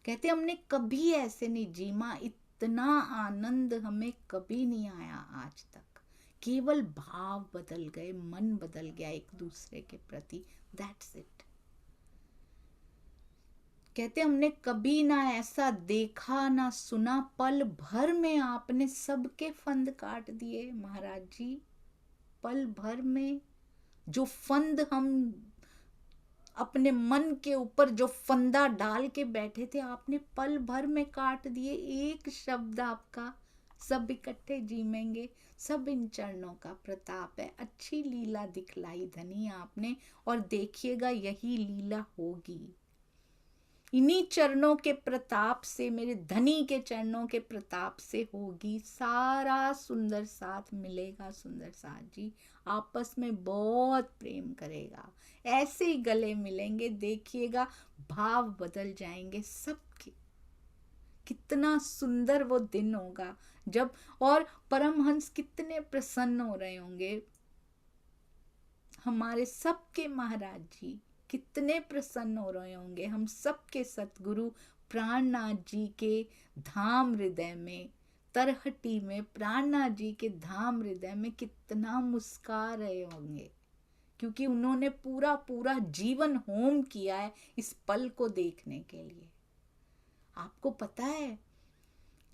कहते हमने कभी ऐसे नहीं जी मां, इतना आनंद हमें कभी नहीं आया आज तक। केवल भाव बदल गए, मन बदल गया एक दूसरे के प्रति, दैट्स इट। कहते हमने कभी ना ऐसा देखा ना सुना, पल भर में आपने सबके फंद काट दिए महाराज जी। पल भर में जो फंद हम अपने मन के ऊपर जो फंदा डाल के बैठे थे, आपने पल भर में काट दिए। एक शब्द आपका, सब इकट्ठे जीमेंगे, सब इन चरणों का प्रताप है। अच्छी लीला दिखलाई धनी आपने, और देखिएगा यही लीला होगी। इन्हीं चरणों के प्रताप से, मेरे धनी के चरणों के प्रताप से होगी। सारा सुंदर साथ मिलेगा सुंदर साथ जी, आपस में बहुत प्रेम करेगा, ऐसे ही गले मिलेंगे, देखिएगा भाव बदल जाएंगे सबके। कितना सुंदर वो दिन होगा जब, और परमहंस कितने प्रसन्न हो रहे होंगे, हमारे सबके महाराज जी कितने प्रसन्न हो रहे होंगे। हम सबके सतगुरु प्राणनाथ जी के धाम हृदय में, तरहटी में प्राणनाथ जी के धाम हृदय में कितना मुस्का रहे होंगे, क्योंकि उन्होंने पूरा पूरा जीवन होम किया है इस पल को देखने के लिए। आपको पता है,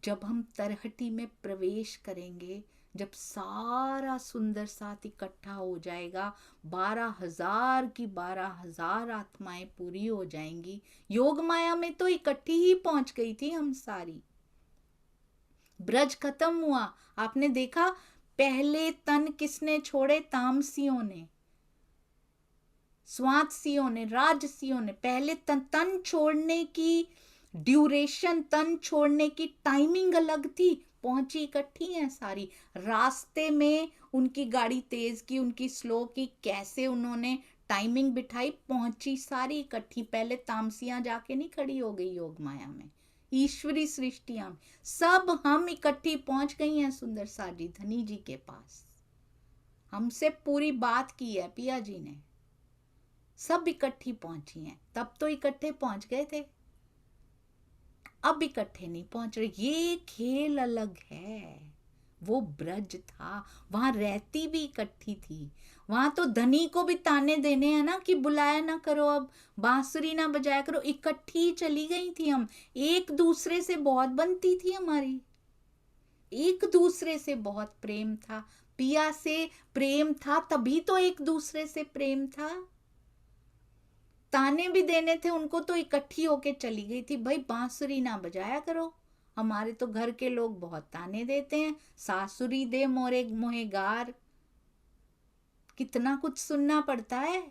जब हम तरहटी में प्रवेश करेंगे, जब सारा सुंदर साथ इकट्ठा हो जाएगा, 12,000 की 12,000 आत्माएं पूरी हो जाएंगी। योग माया में तो इकट्ठी ही पहुंच गई थी हम सारी। ब्रज खत्म हुआ, आपने देखा पहले तन किसने छोड़े? तामसियों ने, स्वातसियों ने, राजसियों ने। पहले तन छोड़ने की ड्यूरेशन, तन छोड़ने की टाइमिंग अलग थी, पहुंची इकट्ठी हैं सारी। रास्ते में उनकी गाड़ी तेज की, उनकी स्लो की, कैसे उन्होंने टाइमिंग बिठाई, पहुंची सारी इकट्ठी। पहले तामसियां जाके नहीं खड़ी हो गई योग माया में, ईश्वरी सृष्टियां सब हम इकट्ठी पहुंच गई हैं सुंदर साजी धनी जी के पास। हमसे पूरी बात की है पिया जी ने, सब इकट्ठी पहुंची हैं। तब तो इकट्ठे पहुंच गए थे, अब इकट्ठे नहीं पहुंच रहे। ये खेल अलग है। वो ब्रज था, वहां रहती भी इकट्ठी थी। वहां तो धनी को भी ताने देने हैं ना कि बुलाया ना करो, अब बांसुरी ना बजाया करो। इकट्ठी चली गई थी हम, एक दूसरे से बहुत बनती थी हमारी, एक दूसरे से बहुत प्रेम था, पिया से प्रेम था, तभी तो एक दूसरे से प्रेम था। ताने भी देने थे उनको तो इकट्ठी होके चली गई थी, भाई बांसुरी ना बजाया करो। हमारे तो घर के लोग बहुत ताने देते हैं, सासुरी दे मोरे मोहेगार, कितना कुछ सुनना पड़ता है,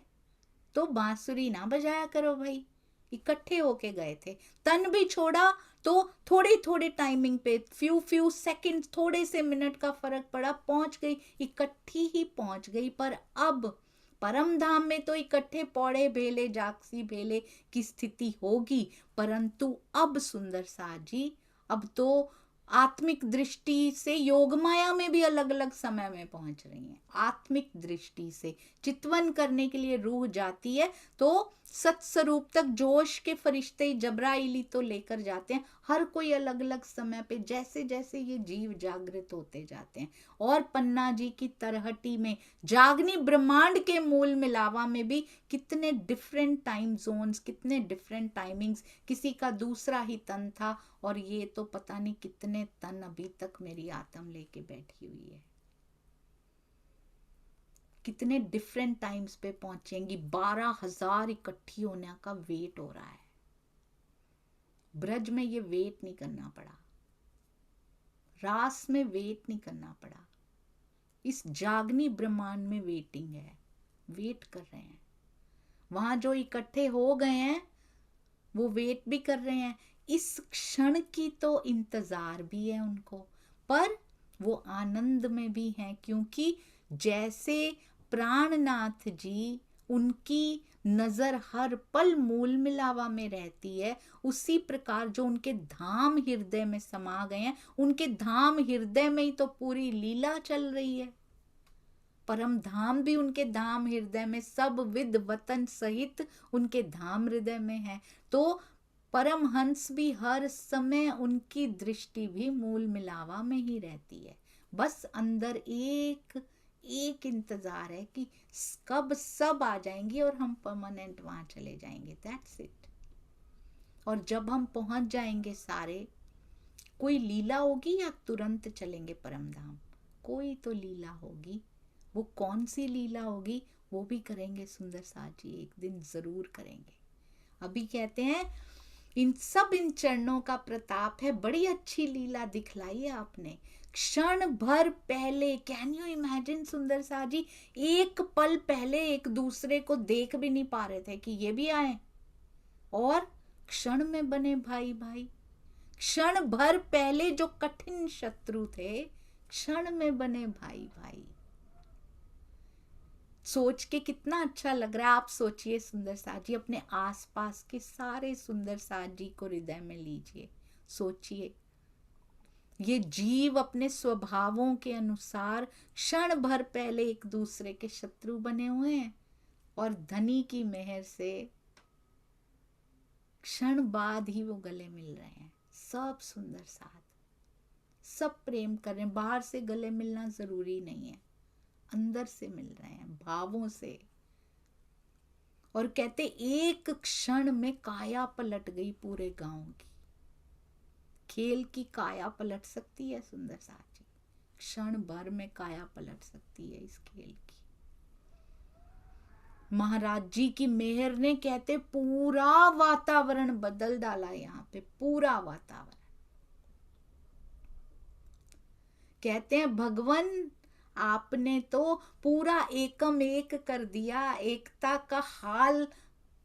तो बांसुरी ना बजाया करो भाई। इकट्ठे होके गए थे, तन भी छोड़ा तो थोड़ी थोड़ी टाइमिंग पे, फ्यू सेकंड, थोड़े से मिनट का फर्क पड़ा, पहुंच गई, इकट्ठी ही पहुंच गई। पर अब परम धाम में तो इकट्ठे पौड़े भेले जागसी भेले की स्थिति होगी, परंतु अब सुंदर साथ जी, अब तो आत्मिक दृष्टि से योग माया में भी अलग अलग समय में पहुंच रही हैं। आत्मिक दृष्टि से चितवन करने के लिए रूह जाती है, तो सत्स्वरूप तक जोश के फरिश्ते जबराइली तो लेकर जाते हैं, हर कोई अलग अलग समय पे, जैसे जैसे ये जीव जागृत होते जाते हैं। और पन्ना जी की तरहटी में, जागनी ब्रह्मांड के मूल मिलावा में भी कितने डिफरेंट टाइम जोन्स, कितने डिफरेंट टाइमिंग्स, किसी का दूसरा ही तन था, और ये तो पता नहीं कितने तन अभी तक मेरी आत्म लेके बैठी हुई है। कितने डिफरेंट टाइम्स पे पहुंचेंगी। 12,000 इकट्ठी होने का वेट हो रहा है। ब्रज में ये वेट नहीं करना पड़ा, रास में वेट नहीं करना पड़ा। इस जागनी ब्रह्मांड में वेटिंग है, वेट कर रहे हैं। वहां जो इकट्ठे हो गए हैं वो वेट भी कर रहे हैं। इस क्षण की तो इंतजार भी है उनको, पर वो आनंद में भी हैं, क्योंकि जैसे प्राणनाथ जी, उनकी नजर हर पल मूल मिलावा में रहती है, उसी प्रकार जो उनके धाम हृदय में समा गए हैं, उनके धाम हृदय में ही तो पूरी लीला चल रही है। परम धाम भी उनके धाम हृदय में, सब विद वतन सहित उनके धाम हृदय में है। तो परमहंस भी हर समय, उनकी दृष्टि भी मूल मिलावा में ही रहती है। बस अंदर एक इंतजार है कि कब सब आ जाएंगे और हम परमानेंट वहां चले जाएंगे। That's it. और जब हम पहुंच जाएंगे सारे, कोई लीला होगी या तुरंत चलेंगे परम धाम? कोई तो लीला होगी। वो कौन सी लीला होगी वो भी करेंगे सुंदर साथ जी, एक दिन जरूर करेंगे। अभी कहते हैं इन चरणों का प्रताप है, बड़ी अच्छी लीला दिखलाई है आपने। क्षण भर पहले, कैन यू इमेजिन सुंदर साथ जी, एक पल पहले एक दूसरे को देख भी नहीं पा रहे थे कि ये भी आए, और क्षण में बने भाई भाई। क्षण भर पहले जो कठिन शत्रु थे, क्षण में बने भाई भाई। सोच के कितना अच्छा लग रहा है। आप सोचिए सुंदर साथ जी, अपने आसपास के सारे सुंदर साथ जी को हृदय में लीजिए, सोचिए ये जीव अपने स्वभावों के अनुसार क्षण भर पहले एक दूसरे के शत्रु बने हुए हैं, और धनी की मेहर से क्षण बाद ही वो गले मिल रहे हैं। सब सुंदर साथ, सब प्रेम कर रहे हैं। बाहर से गले मिलना जरूरी नहीं है, अंदर से मिल रहे हैं, भावों से। और कहते एक क्षण में काया पलट गई पूरे गांव की। खेल की काया पलट सकती है सुंदर साथ जी, क्षण भर में काया पलट सकती है इस खेल की। महाराज जी की मेहर ने कहते पूरा वातावरण बदल डाला, यहाँ पे पूरा वातावरण। कहते हैं भगवान आपने तो पूरा एकम एक कर दिया, एकता का हाल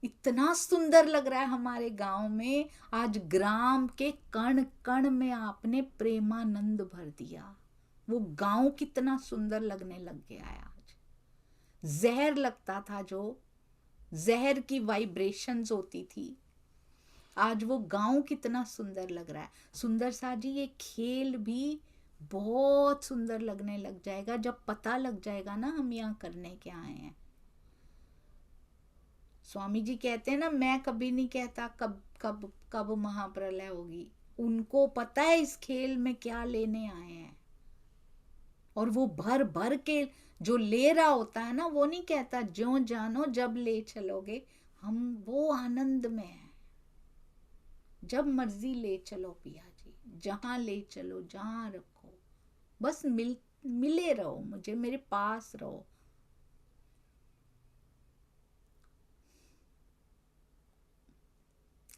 इतना सुंदर लग रहा है हमारे गांव में। आज ग्राम के कण कण में आपने प्रेमानंद भर दिया। वो गांव कितना सुंदर लगने लग गया है। आज जहर लगता था, जो जहर की वाइब्रेशंस होती थी, आज वो गांव कितना सुंदर लग रहा है। सुंदर सा जी, ये खेल भी बहुत सुंदर लगने लग जाएगा जब पता लग जाएगा ना हम यहाँ करने क्या आए हैं। स्वामी जी कहते हैं ना, मैं कभी नहीं कहता कब कब कब महाप्रलय होगी। उनको पता है इस खेल में क्या लेने आए हैं, और वो भर भर के जो ले रहा होता है ना, वो नहीं कहता ज्यों जानो जब ले चलोगे। हम वो आनंद में हैं, जब मर्जी ले चलो पिया जी, जहां ले चलो, जहां रखो, बस मिले रहो मुझे, मेरे पास रहो।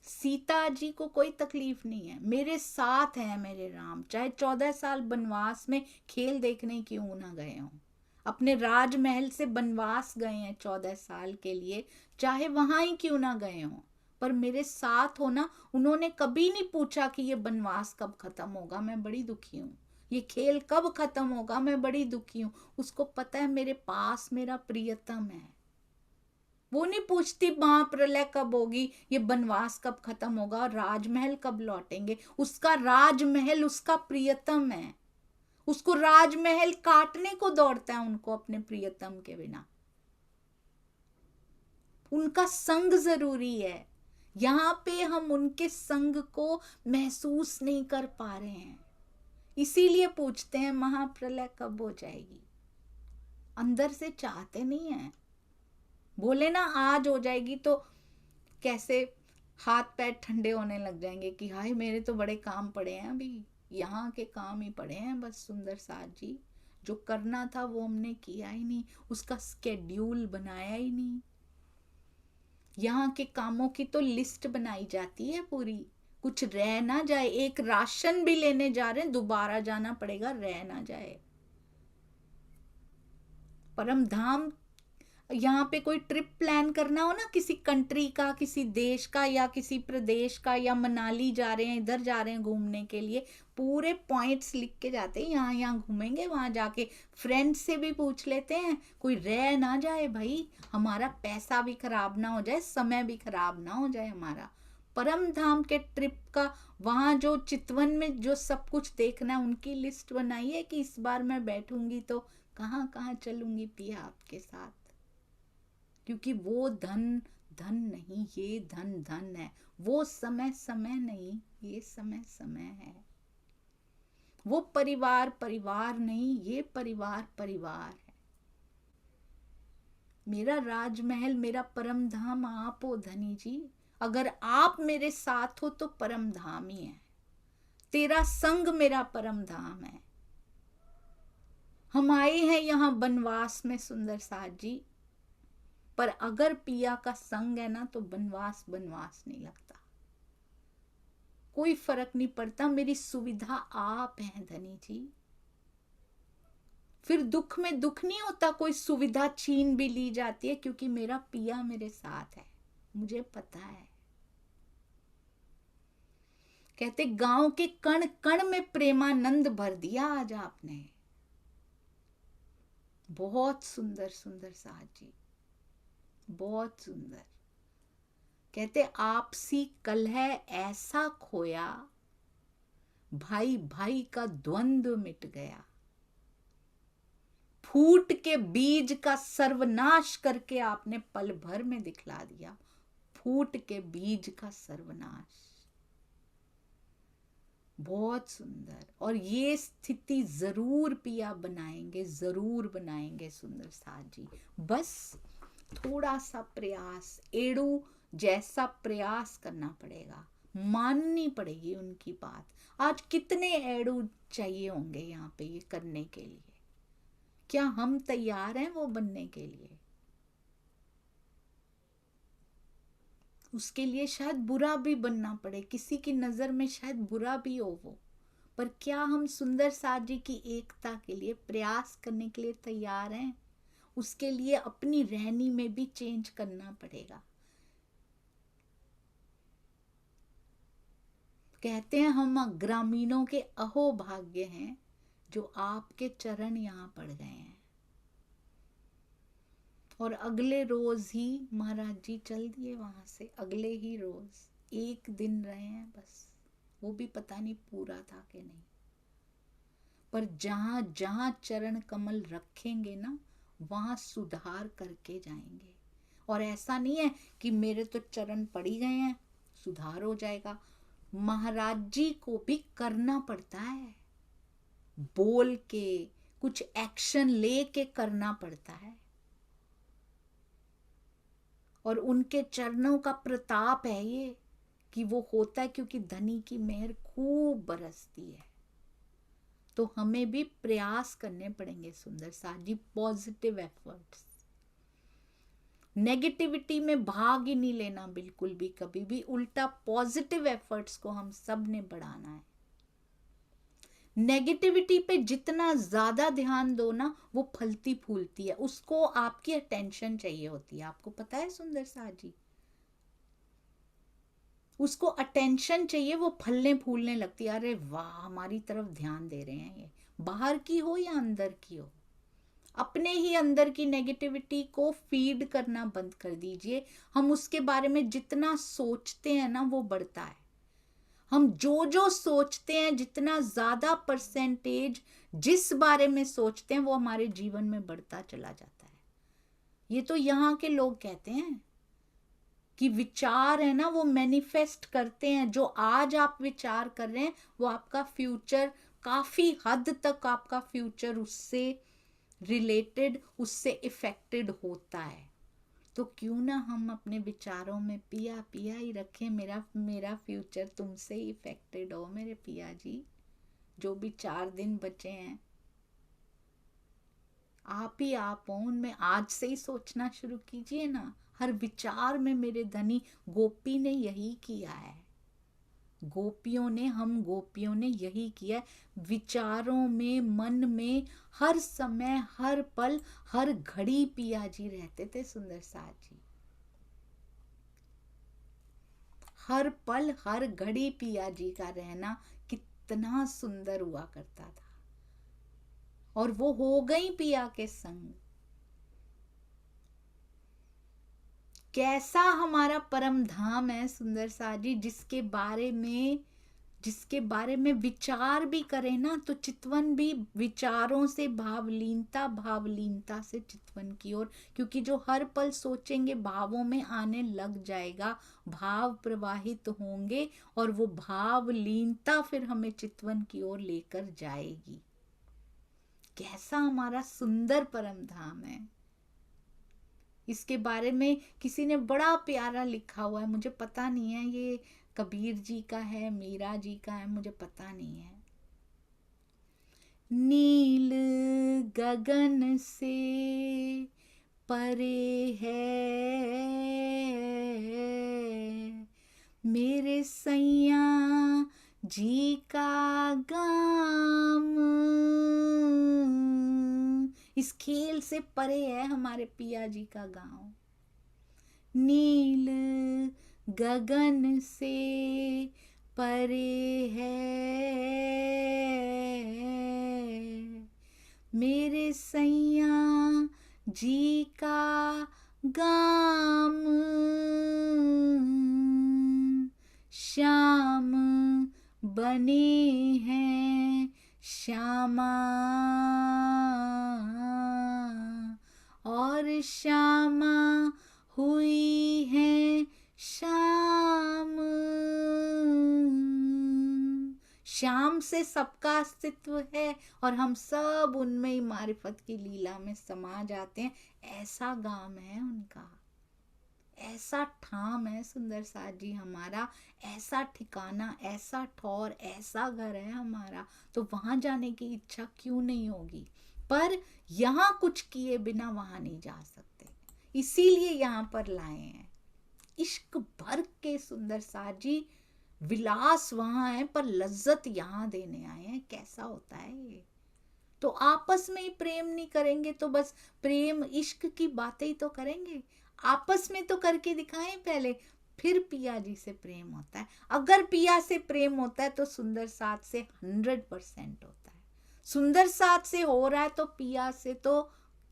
सीता जी को कोई तकलीफ नहीं है, मेरे साथ है मेरे राम। चाहे 14 साल बनवास में खेल देखने क्यों ना गए हों, अपने राजमहल से बनवास गए हैं 14 साल के लिए, चाहे वहां ही क्यों ना गए हों, पर मेरे साथ हो ना। उन्होंने कभी नहीं पूछा कि ये बनवास कब खत्म होगा, मैं बड़ी दुखी हूँ, ये खेल कब खत्म होगा, मैं बड़ी दुखी हूँ। उसको पता है मेरे पास मेरा प्रियतम है। वो नहीं पूछती महाप्रलय कब होगी, ये बनवास कब खत्म होगा, राजमहल कब लौटेंगे। उसका राजमहल उसका प्रियतम है, उसको राजमहल काटने को दौड़ता है उनको अपने प्रियतम के बिना। उनका संग जरूरी है। यहाँ पे हम उनके संग को महसूस नहीं कर पा रहे हैं, इसीलिए पूछते हैं महाप्रलय कब हो जाएगी। अंदर से चाहते नहीं है। बोले ना आज हो जाएगी तो कैसे हाथ पैर ठंडे होने लग जाएंगे कि हाय मेरे तो बड़े काम पड़े हैं, अभी यहाँ के काम ही पड़े हैं बस सुंदर साथ जी। जो करना था वो हमने किया ही नहीं, उसका स्केड्यूल बनाया ही नहीं। यहाँ के कामों की तो लिस्ट बनाई जाती है पूरी, कुछ रह ना जाए। एक राशन भी लेने जा रहे हैं, दोबारा जाना पड़ेगा, रह ना जाए। परम धाम, यहाँ पे कोई ट्रिप प्लान करना हो ना, किसी कंट्री का, किसी देश का या किसी प्रदेश का, या मनाली जा रहे हैं, इधर जा रहे हैं घूमने के लिए, पूरे पॉइंट्स लिख के जाते हैं, यहाँ यहाँ घूमेंगे, वहां जाके फ्रेंड्स से भी पूछ लेते हैं, कोई रह ना जाए भाई, हमारा पैसा भी खराब ना हो जाए, समय भी खराब ना हो जाए हमारा। परम धाम के ट्रिप का वहां जो चितवन में जो सब कुछ देखना है, उनकी लिस्ट बनाई है कि इस बार मैं बैठूंगी तो कहाँ कहाँ चलूंगी पिया आपके साथ। क्योंकि वो धन धन नहीं, ये धन धन है। वो समय समय नहीं, ये समय समय है। वो परिवार परिवार नहीं, ये परिवार परिवार है। मेरा राजमहल, मेरा परम धाम आप हो धनी जी। अगर आप मेरे साथ हो तो परम धाम ही है। तेरा संग मेरा परम धाम है। हम आए हैं यहाँ बनवास में सुंदर साथ जी, पर अगर पिया का संग है ना तो बनवास बनवास नहीं लगता, कोई फर्क नहीं पड़ता। मेरी सुविधा आप हैं धनी जी। फिर दुख में दुख नहीं होता, कोई सुविधा छीन भी ली जाती है, क्योंकि मेरा पिया मेरे साथ है, मुझे पता है। कहते गांव के कण कण में प्रेमानंद भर दिया आज आपने। बहुत सुंदर सुंदर साथ जी, बहुत सुंदर। कहते आपसी कलह ऐसा खोया, भाई भाई का द्वंद्व मिट गया। फूट के बीज का सर्वनाश करके आपने पल भर में दिखला दिया। फूट के बीज का सर्वनाश, बहुत सुंदर। और ये स्थिति जरूर पिया बनाएंगे, जरूर बनाएंगे सुंदर साथ जी। बस थोड़ा सा प्रयास, एड़ू जैसा प्रयास करना पड़ेगा, माननी पड़ेगी उनकी बात। आज कितने एड़ू चाहिए होंगे यहाँ पे ये करने के लिए? क्या हम तैयार हैं वो बनने के लिए? उसके लिए शायद बुरा भी बनना पड़े, किसी की नजर में शायद बुरा भी हो वो, पर क्या हम सुंदर साथ जी की एकता के लिए प्रयास करने के लिए तैयार हैं? उसके लिए अपनी रहनी में भी चेंज करना पड़ेगा। कहते हैं हम ग्रामीणों के अहो भाग्य हैं जो आपके चरण यहाँ पड़ गए हैं। और अगले रोज ही महाराज जी चल दिए वहां से, अगले ही रोज 1 दिन रहे हैं बस, वो भी पता नहीं पूरा था कि नहीं। पर जहां जहां चरण कमल रखेंगे ना, वहां सुधार करके जाएंगे। और ऐसा नहीं है कि मेरे तो चरण पड़ ही गए हैं सुधार हो जाएगा। महाराज जी को भी करना पड़ता है, बोल के कुछ एक्शन लेके करना पड़ता है। और उनके चरणों का प्रताप है ये कि वो होता है, क्योंकि धनी की मेहर खूब बरसती है। तो हमें भी प्रयास करने पड़ेंगे सुंदर साथ जी, पॉजिटिव एफर्ट्स। नेगेटिविटी में भाग ही नहीं लेना बिल्कुल भी, कभी भी। उल्टा पॉजिटिव एफर्ट्स को हम सब ने बढ़ाना है। नेगेटिविटी पे जितना ज्यादा ध्यान दो ना, वो फलती फूलती है, उसको आपकी अटेंशन चाहिए होती है। आपको पता है सुंदर साथ जी, उसको अटेंशन चाहिए, वो फलने फूलने लगती है। अरे वाह, हमारी तरफ ध्यान दे रहे हैं ये, बाहर की हो या अंदर की हो। अपने ही अंदर की नेगेटिविटी को फीड करना बंद कर दीजिए। हम उसके बारे में जितना सोचते हैं ना, वो बढ़ता है। हम जो जो सोचते हैं, जितना ज्यादा परसेंटेज जिस बारे में सोचते हैं, वो हमारे जीवन में बढ़ता चला जाता है। ये तो यहाँ के लोग कहते हैं कि विचार है ना, वो मैनिफेस्ट करते हैं। जो आज आप विचार कर रहे हैं, वो आपका फ्यूचर, काफी हद तक आपका फ्यूचर उससे रिलेटेड, उससे इफेक्टेड होता है। तो क्यों ना हम अपने विचारों में पिया पिया ही रखें, मेरा फ्यूचर तुमसे ही इफेक्टेड हो मेरे पिया जी। जो भी 4 दिन बचे हैं, आप ही आप हो उनमें। आज से ही सोचना शुरू कीजिए ना, हर विचार में मेरे धनी गोपी ने यही किया है। गोपियों ने, हम गोपियों ने यही किया है। विचारों में, मन में, हर समय, हर पल, हर घड़ी पिया जी रहते थे सुंदर साथ जी। हर पल, हर घड़ी पिया जी का रहना कितना सुंदर हुआ करता था। और वो हो गई पिया के संग। कैसा हमारा परम धाम है सुंदर सा जी, जिसके बारे में विचार भी करें ना तो चितवन भी विचारों से भावलीनता से चितवन की ओर, क्योंकि जो हर पल सोचेंगे भावों में आने लग जाएगा, भाव प्रवाहित होंगे और वो भावलीनता फिर हमें चितवन की ओर लेकर जाएगी। कैसा हमारा सुंदर परम धाम है। इसके बारे में किसी ने बड़ा प्यारा लिखा हुआ है, मुझे पता नहीं है ये कबीर जी का है, मीरा जी का है, मुझे पता नहीं है। नील गगन से परे है मेरे सैया जी का गाम। इस खेल से परे है हमारे पिया जी का गांव। नील गगन से परे है मेरे सैया जी का गाम। श्याम बने हैं श्यामा और श्यामा हुई है श्याम। श्याम से सबका अस्तित्व है और हम सब उनमें ही मारिफत की लीला में समा जाते हैं। ऐसा गाम है उनका, ऐसा ठाम है सुंदर साथ जी हमारा, ऐसा ठिकाना, ऐसा ठौर, ऐसा घर है हमारा। तो वहां जाने की इच्छा क्यों नहीं होगी, पर यहाँ कुछ किए बिना वहां नहीं जा सकते, इसीलिए यहाँ पर लाए हैं। इश्क भर के सुंदर साथ जी, विलास वहां है पर लज्जत यहाँ देने आए हैं। कैसा होता है ये? तो आपस में ही प्रेम नहीं करेंगे तो बस प्रेम इश्क की बातें ही तो करेंगे। आपस में तो करके दिखाएं पहले, फिर पिया जी से प्रेम होता है। अगर पिया से प्रेम होता है तो सुंदर साथ से 100% होता है। सुंदर साथ से हो रहा है तो पिया से तो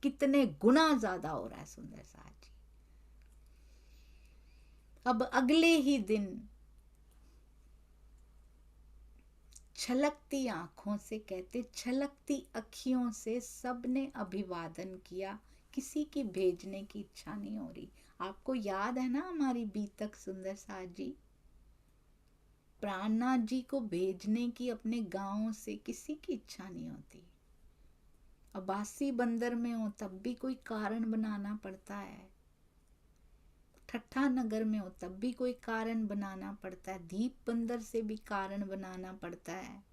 कितने गुना ज्यादा हो रहा है सुंदर साथ जी। अब अगले ही दिन छलकती आंखों से, कहते छलकती अखियों से सबने अभिवादन किया, किसी की भेजने की इच्छा नहीं हो रही। आपको याद है ना हमारी बीतक सुंदर साथ जी, प्राणनाथ जी को भेजने की अपने गांव से किसी की इच्छा नहीं होती। अब्बासी बंदर में हो तब भी कोई कारण बनाना पड़ता है, ठट्ठा नगर में हो तब भी कोई कारण बनाना पड़ता है, दीप बंदर से भी कारण बनाना पड़ता है।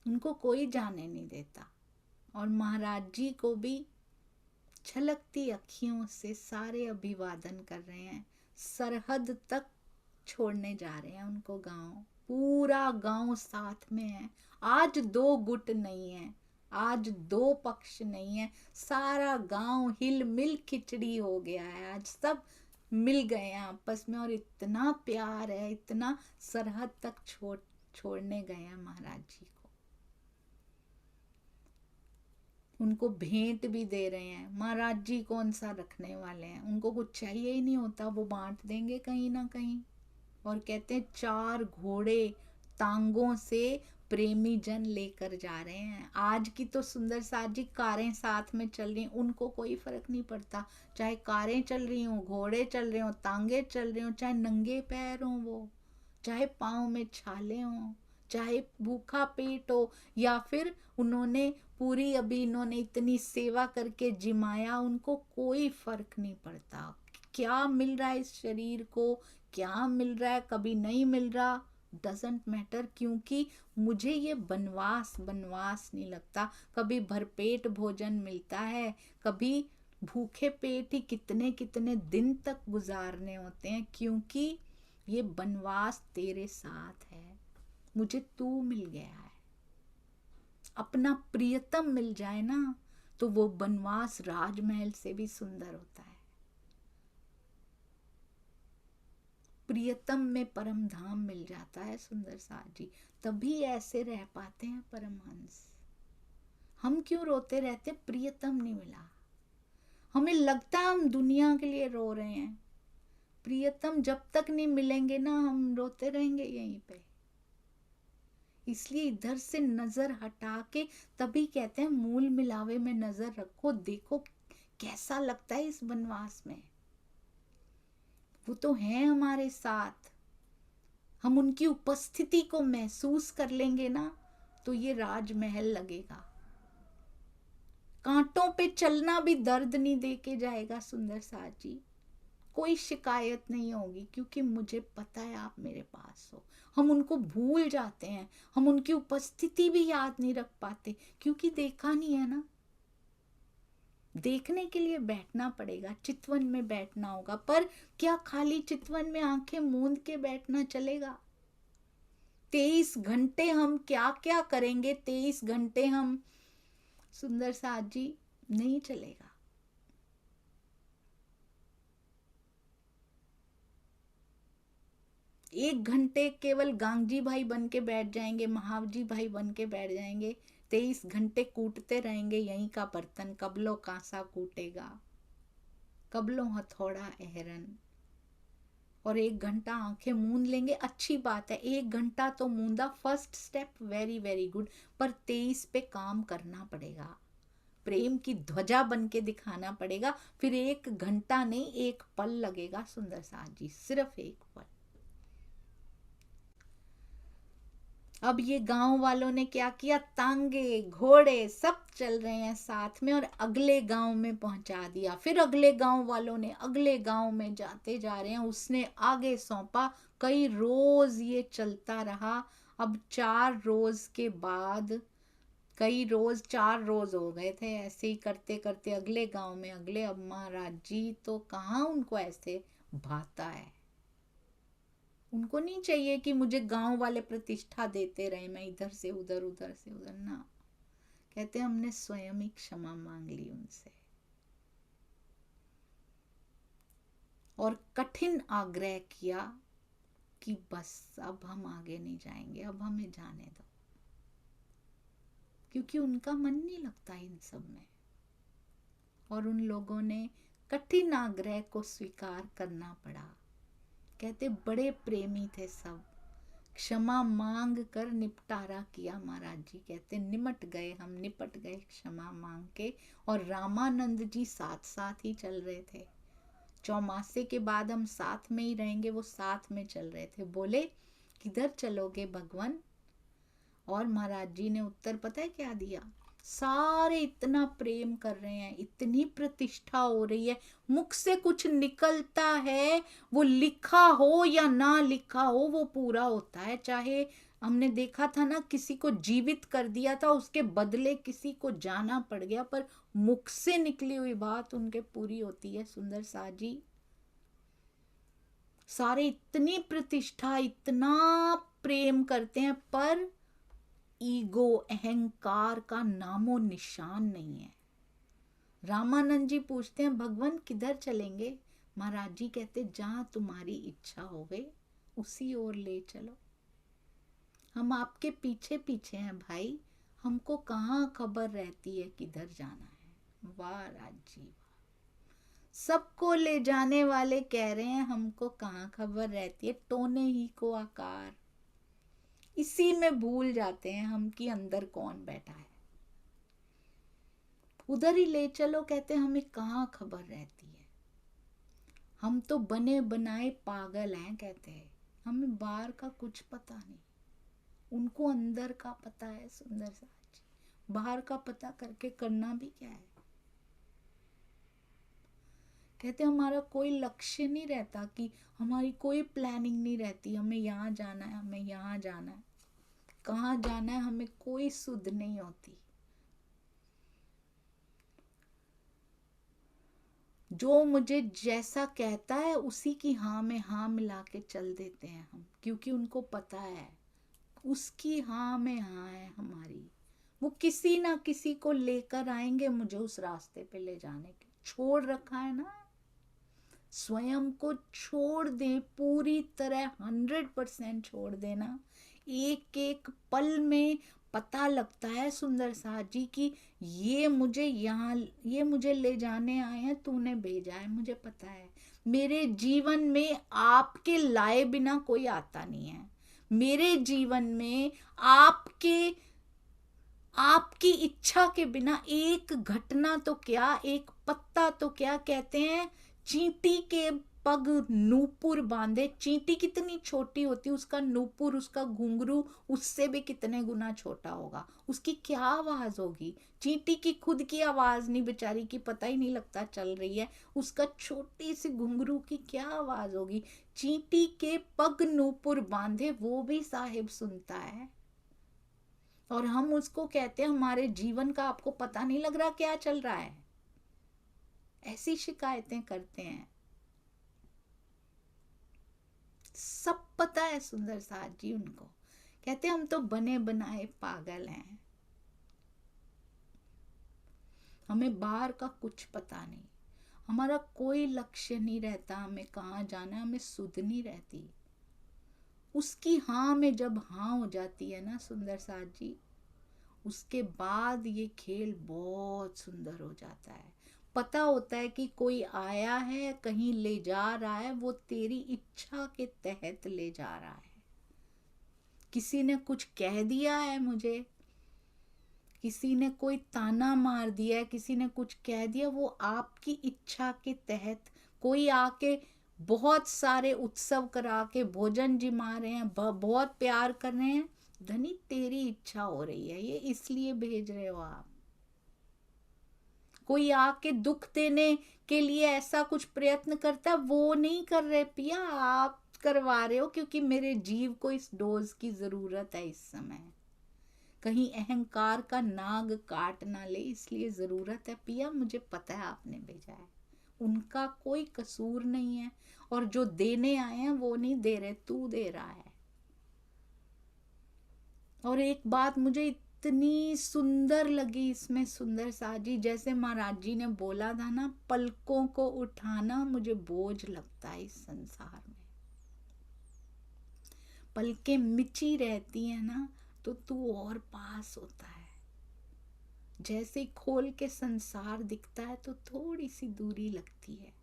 उनको कोई जाने नहीं देता। और महाराज जी को भी छलकती अखियों से सारे अभिवादन कर रहे हैं, सरहद तक छोड़ने जा रहे हैं उनको गांव। पूरा गांव साथ में है। आज दो गुट नहीं है, आज दो पक्ष नहीं है, सारा गांव हिल मिल खिचड़ी हो गया है। आज सब मिल गए हैं आपस में और इतना प्यार है, इतना सरहद तक छोड़ने गए हैं महाराज जी को। उनको भेंट भी दे रहे हैं। महाराज जी कौन सा रखने वाले हैं, उनको कुछ चाहिए ही नहीं होता, वो बांट देंगे कहीं ना कहीं। और कहते हैं 4 घोड़े तांगों से प्रेमी जन लेकर जा रहे हैं। आज की तो सुंदर साथ जी कारें साथ में चल रही, उनको कोई फर्क नहीं पड़ता, चाहे कारें चल रही हों, घोड़े चल रहे हों, तांगे चल रहे हों, चाहे नंगे पैर हों वो, चाहे पाँव में छाले हों, चाहे भूखा पेट हो, या फिर उन्होंने पूरी अभी इन्होंने इतनी सेवा करके जिमाया, उनको कोई फर्क नहीं पड़ता। क्या मिल रहा है इस शरीर को, क्या मिल रहा है, कभी नहीं मिल रहा, डजेंट मैटर, क्योंकि मुझे ये बनवास बनवास नहीं लगता। कभी भरपेट भोजन मिलता है, कभी भूखे पेट ही कितने कितने दिन तक गुजारने होते हैं, क्योंकि ये बनवास तेरे साथ है। मुझे तू मिल गया है। अपना प्रियतम मिल जाए ना, तो वो बनवास राजमहल से भी सुंदर होता है। प्रियतम में परम धाम मिल जाता है सुंदर साथ जी, तभी ऐसे रह पाते हैं परमहंस। हम क्यों रोते रहते? प्रियतम नहीं मिला। हमें लगता है हम दुनिया के लिए रो रहे हैं, प्रियतम जब तक नहीं मिलेंगे ना, हम रोते रहेंगे यहीं पे। इसलिए इधर से नजर हटा के, तभी कहते हैं मूल मिलावे में नजर रखो, देखो कैसा लगता है इस वनवास में। वो तो है हमारे साथ, हम उनकी उपस्थिति को महसूस कर लेंगे ना, तो ये राजमहल लगेगा। कांटों पे चलना भी दर्द नहीं दे के जाएगा सुंदर साथ जी। कोई शिकायत नहीं होगी, क्योंकि मुझे पता है आप मेरे पास हो। हम उनको भूल जाते हैं, हम उनकी उपस्थिति भी याद नहीं रख पाते, क्योंकि देखा नहीं है ना। देखने के लिए बैठना पड़ेगा, चितवन में बैठना होगा। पर क्या खाली चितवन में आंखें मूंद के बैठना चलेगा? 23 घंटे हम क्या क्या करेंगे? 23 घंटे हम सुंदर साथ जी, नहीं चलेगा। एक घंटे केवल गांगजी भाई बन के बैठ जाएंगे, महावजी भाई बन के बैठ जाएंगे, 23 घंटे कूटते रहेंगे यहीं का बर्तन। कबलो कांसा कूटेगा, कबलो हथौड़ा एहरन। और 1 घंटा आंखें मूंद लेंगे, अच्छी बात है, 1 घंटा तो मूंदा, first step, very very good. पर 23 पे काम करना पड़ेगा, प्रेम की ध्वजा बन के दिखाना पड़ेगा। फिर 1 घंटा नहीं, 1 पल लगेगा सुंदर साथ जी, सिर्फ 1 पल। अब ये गांव वालों ने क्या किया? तांगे घोड़े सब चल रहे हैं साथ में, और अगले गांव में पहुंचा दिया। फिर अगले गांव वालों ने अगले गांव में जाते जा रहे हैं, उसने आगे सौंपा। कई रोज ये चलता रहा। अब 4 रोज के बाद, कई रोज, 4 रोज हो गए थे ऐसे ही करते करते अगले गांव में अगले। अब महाराज जी तो कहाँ उनको ऐसे भाता है। उनको नहीं चाहिए कि मुझे गांव वाले प्रतिष्ठा देते रहे, मैं इधर से उधर उधर से उधर ना। कहते हमने स्वयं ही क्षमा मांग ली उनसे, और कठिन आग्रह किया कि बस अब हम आगे नहीं जाएंगे, अब हमें जाने दो। क्योंकि उनका मन नहीं लगता इन सब में। और उन लोगों ने कठिन आग्रह को स्वीकार करना पड़ा। कहते बड़े प्रेमी थे सब, क्षमा मांग कर निपटारा किया। महाराज जी कहते निमट गए, हम निपट गए क्षमा मांग के। और रामानंद जी साथ साथ ही चल रहे थे। चौमासे के बाद हम साथ में ही रहेंगे, वो साथ में चल रहे थे। बोले किधर चलोगे भगवान? और महाराज जी ने उत्तर पता है क्या दिया? सारे इतना प्रेम कर रहे हैं, इतनी प्रतिष्ठा हो रही है, मुख से कुछ निकलता है, वो लिखा हो या ना लिखा हो वो पूरा होता है। चाहे हमने देखा था ना, किसी को जीवित कर दिया था, उसके बदले किसी को जाना पड़ गया, पर मुख से निकली हुई बात उनके पूरी होती है सुंदर सा जी। सारे इतनी प्रतिष्ठा, इतना प्रेम करते हैं, पर ईगो, अहंकार का नामो निशान नहीं है। रामानंद जी पूछते हैं भगवान किधर चलेंगे? महाराज जी कहते जहां तुम्हारी इच्छा होवे उसी ओर ले चलो। हम आपके पीछे पीछे हैं भाई, हमको कहाँ खबर रहती है किधर जाना है। वाह राज जी, सबको ले जाने वाले कह रहे हैं हमको कहाँ खबर रहती है, टोने ही को आकार। इसी में भूल जाते हैं हम कि अंदर कौन बैठा है। उधर ही ले चलो, कहते हमें कहाँ खबर रहती है, हम तो बने बनाए पागल हैं। कहते हैं हमें बाहर का कुछ पता नहीं, उनको अंदर का पता है सुंदर सा। बाहर का पता करके करना भी क्या है। कहते हमारा कोई लक्ष्य नहीं रहता, कि हमारी कोई प्लानिंग नहीं रहती, हमें यहाँ जाना है, हमें यहाँ जाना है, कहाँ जाना है, हमें कोई सुध नहीं होती। जो मुझे जैसा कहता है उसी की हाँ में हाँ मिला के चल देते हैं हम, क्योंकि उनको पता है उसकी हाँ में हाँ है हमारी। वो किसी ना किसी को लेकर आएंगे मुझे उस रास्ते पे ले जाने के। छोड़ रखा है ना, स्वयं को छोड़ दे पूरी तरह, 100% छोड़ देना। एक एक पल में पता लगता है सुंदर साथ जी की ये मुझे यहाँ, ये मुझे ले जाने आए हैं, तूने भेजा है, मुझे पता है। मेरे जीवन में आपके लाए बिना कोई आता नहीं है। मेरे जीवन में आपकी इच्छा के बिना एक घटना तो क्या, एक पत्ता तो क्या, कहते हैं चींटी के पग नूपुर बांधे। चींटी कितनी छोटी होती, उसका नूपुर, उसका घुंघरू उससे भी कितने गुना छोटा होगा। उसकी क्या आवाज होगी? चींटी की खुद की आवाज नहीं बेचारी की, पता ही नहीं लगता चल रही है। उसका छोटी सी घुंघरू की क्या आवाज होगी? चींटी के पग नूपुर बांधे वो भी साहिब सुनता है। और हम उसको कहते हैं हमारे जीवन का आपको पता नहीं लग रहा क्या चल रहा है। ऐसी शिकायतें करते हैं। सब पता है सुंदर साथ जी उनको, कहते हम तो बने बनाए पागल हैं, हमें बाहर का कुछ पता नहीं, हमारा कोई लक्ष्य नहीं रहता, हमें कहाँ जाना है, हमें सुध नहीं रहती। उसकी हाँ में जब हाँ हो जाती है ना सुंदर साथ जी, उसके बाद ये खेल बहुत सुंदर हो जाता है। पता होता है कि कोई आया है, कहीं ले जा रहा है, वो तेरी इच्छा के तहत ले जा रहा है। किसी ने कुछ कह दिया है मुझे, किसी ने कोई ताना मार दिया है, किसी ने कुछ कह दिया, वो आपकी इच्छा के तहत। कोई आके बहुत सारे उत्सव करा के भोजन जिमा रहे हैं, बहुत प्यार कर रहे हैं, धनी तेरी इच्छा हो रही है, ये इसलिए भेज रहे हो आप। कोई आके दुख देने के लिए ऐसा कुछ प्रयत्न करता है, वो नहीं कर रहे पिया, आप करवा रहे हो, क्योंकि मेरे जीव को इस डोज की जरूरत है इस समय। कहीं अहंकार का नाग काट ना ले, इसलिए जरूरत है पिया, मुझे पता है आपने भेजा है। उनका कोई कसूर नहीं है, और जो देने आए हैं वो नहीं दे रहे, तू दे रहा है। और एक बात मुझे इतनी सुंदर लगी इसमें सुंदर साजी, जैसे महाराज जी ने बोला था ना, पलकों को उठाना मुझे बोझ लगता है इस संसार में। पलकें मिची रहती है ना तो तू और पास होता है। जैसे ही खोल के संसार दिखता है तो थोड़ी सी दूरी लगती है,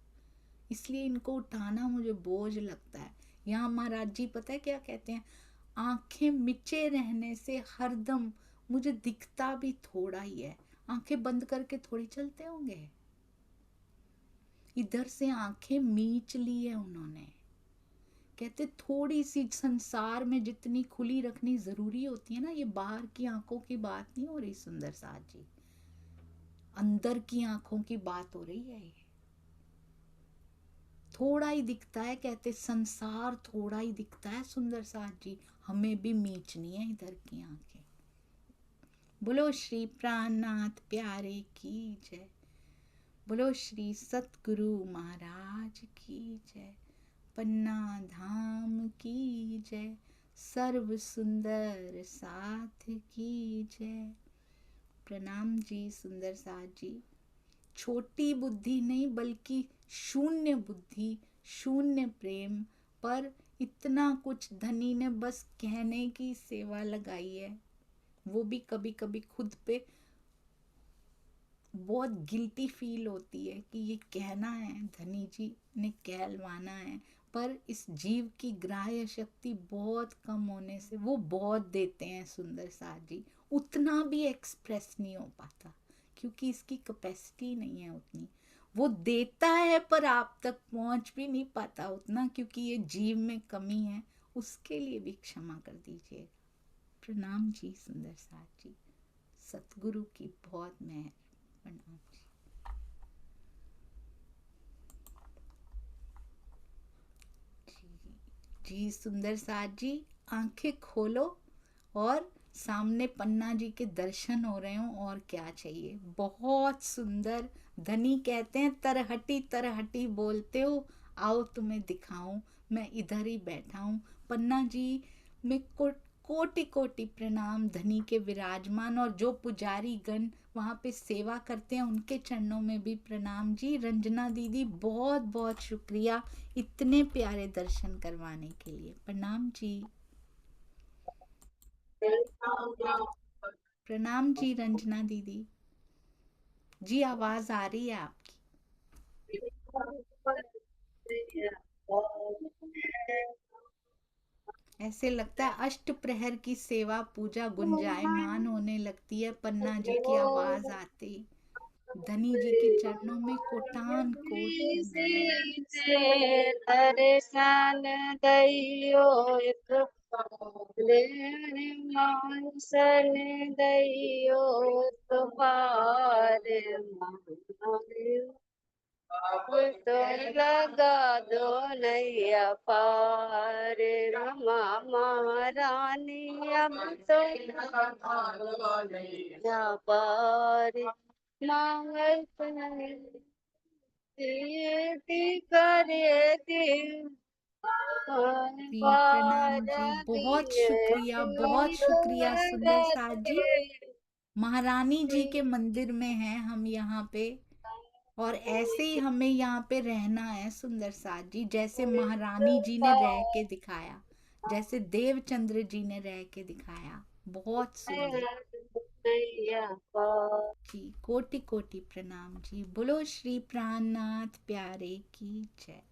इसलिए इनको उठाना मुझे बोझ लगता है। यहाँ महाराज जी पता है क्या कहते हैं, आंखें मिचे रहने से हरदम मुझे दिखता भी थोड़ा ही है। आंखें बंद करके थोड़ी चलते होंगे, इधर से आंखें मीच ली है उन्होंने। कहते थोड़ी सी संसार में जितनी खुली रखनी जरूरी होती है ना, ये बाहर की आंखों की बात नहीं हो रही सुंदर साथ जी, अंदर की आंखों की बात हो रही है। ये थोड़ा ही दिखता है, कहते संसार थोड़ा ही दिखता है सुंदर साथ जी, हमें भी मीचनी है इधर की आंखें। बोलो श्री प्राणनाथ प्यारे की जय, बोलो श्री सतगुरु महाराज की जय, पन्ना धाम की जय, सर्व सुंदर साथ की जय। प्रणाम जी सुंदर साथ जी। छोटी बुद्धि नहीं बल्कि शून्य बुद्धि, शून्य प्रेम पर इतना कुछ धनी ने बस कहने की सेवा लगाई है। वो भी कभी कभी खुद पे बहुत गिल्टी फील होती है कि ये कहना है, धनी जी ने कहलवाना है, पर इस जीव की ग्राह्य शक्ति बहुत कम होने से वो बहुत देते हैं सुंदर साथ जी, उतना भी एक्सप्रेस नहीं हो पाता क्योंकि इसकी कैपेसिटी नहीं है उतनी। वो देता है पर आप तक पहुंच भी नहीं पाता उतना, क्योंकि ये जीव में कमी है, उसके लिए भी क्षमा कर दीजिए। प्रणाम जी सुंदर साथ जी, सतगुरु की बहुत मेहर। प्रणाम जी। जी सुंदर साथ जी, आंखें खोलो और सामने पन्ना जी के दर्शन हो रहे हो, और क्या चाहिए। बहुत सुंदर। धनी कहते हैं तरहटी तरहटी बोलते हो, आओ तुम्हें दिखाऊं, मैं इधर ही बैठा हूँ। पन्ना जी में कोटि कोटि प्रणाम धनी के विराजमान, और जो पुजारी गण वहाँ पे सेवा करते हैं उनके चरणों में भी प्रणाम जी। रंजना दीदी बहुत बहुत शुक्रिया इतने प्यारे दर्शन करवाने के लिए, प्रणाम जी। प्रणाम जी रंजना दीदी। जी आवाज आ रही है आपकी। ऐसे लगता है अष्ट प्रहर की सेवा पूजा गुंजायमान होने लगती है पन्ना जी की आवाज आते ही। धनी जी के चरणों में कोटान कोट प्रणाम। दर्शन दैयो एक मान दैयो एक पार तो लगा दो नैया पार रमा महारानी, अब तो नैया पार मांगल करे दिल जी प्रणाम पार जी, बहुत दिए शुक्रिया बहुत शुक्रिया सुंदर साथ जी। महारानी जी के मंदिर में हैं हम यहाँ पे, और ऐसे ही हमें यहाँ पे रहना है सुंदर साथ जी, जैसे महारानी जी ने रह के दिखाया, जैसे देवचंद्र जी ने रह के दिखाया। बहुत सुंदर नैया पार। जी। कोटि कोटि प्रणाम जी। बोलो श्री प्राणनाथ प्यारे की जय।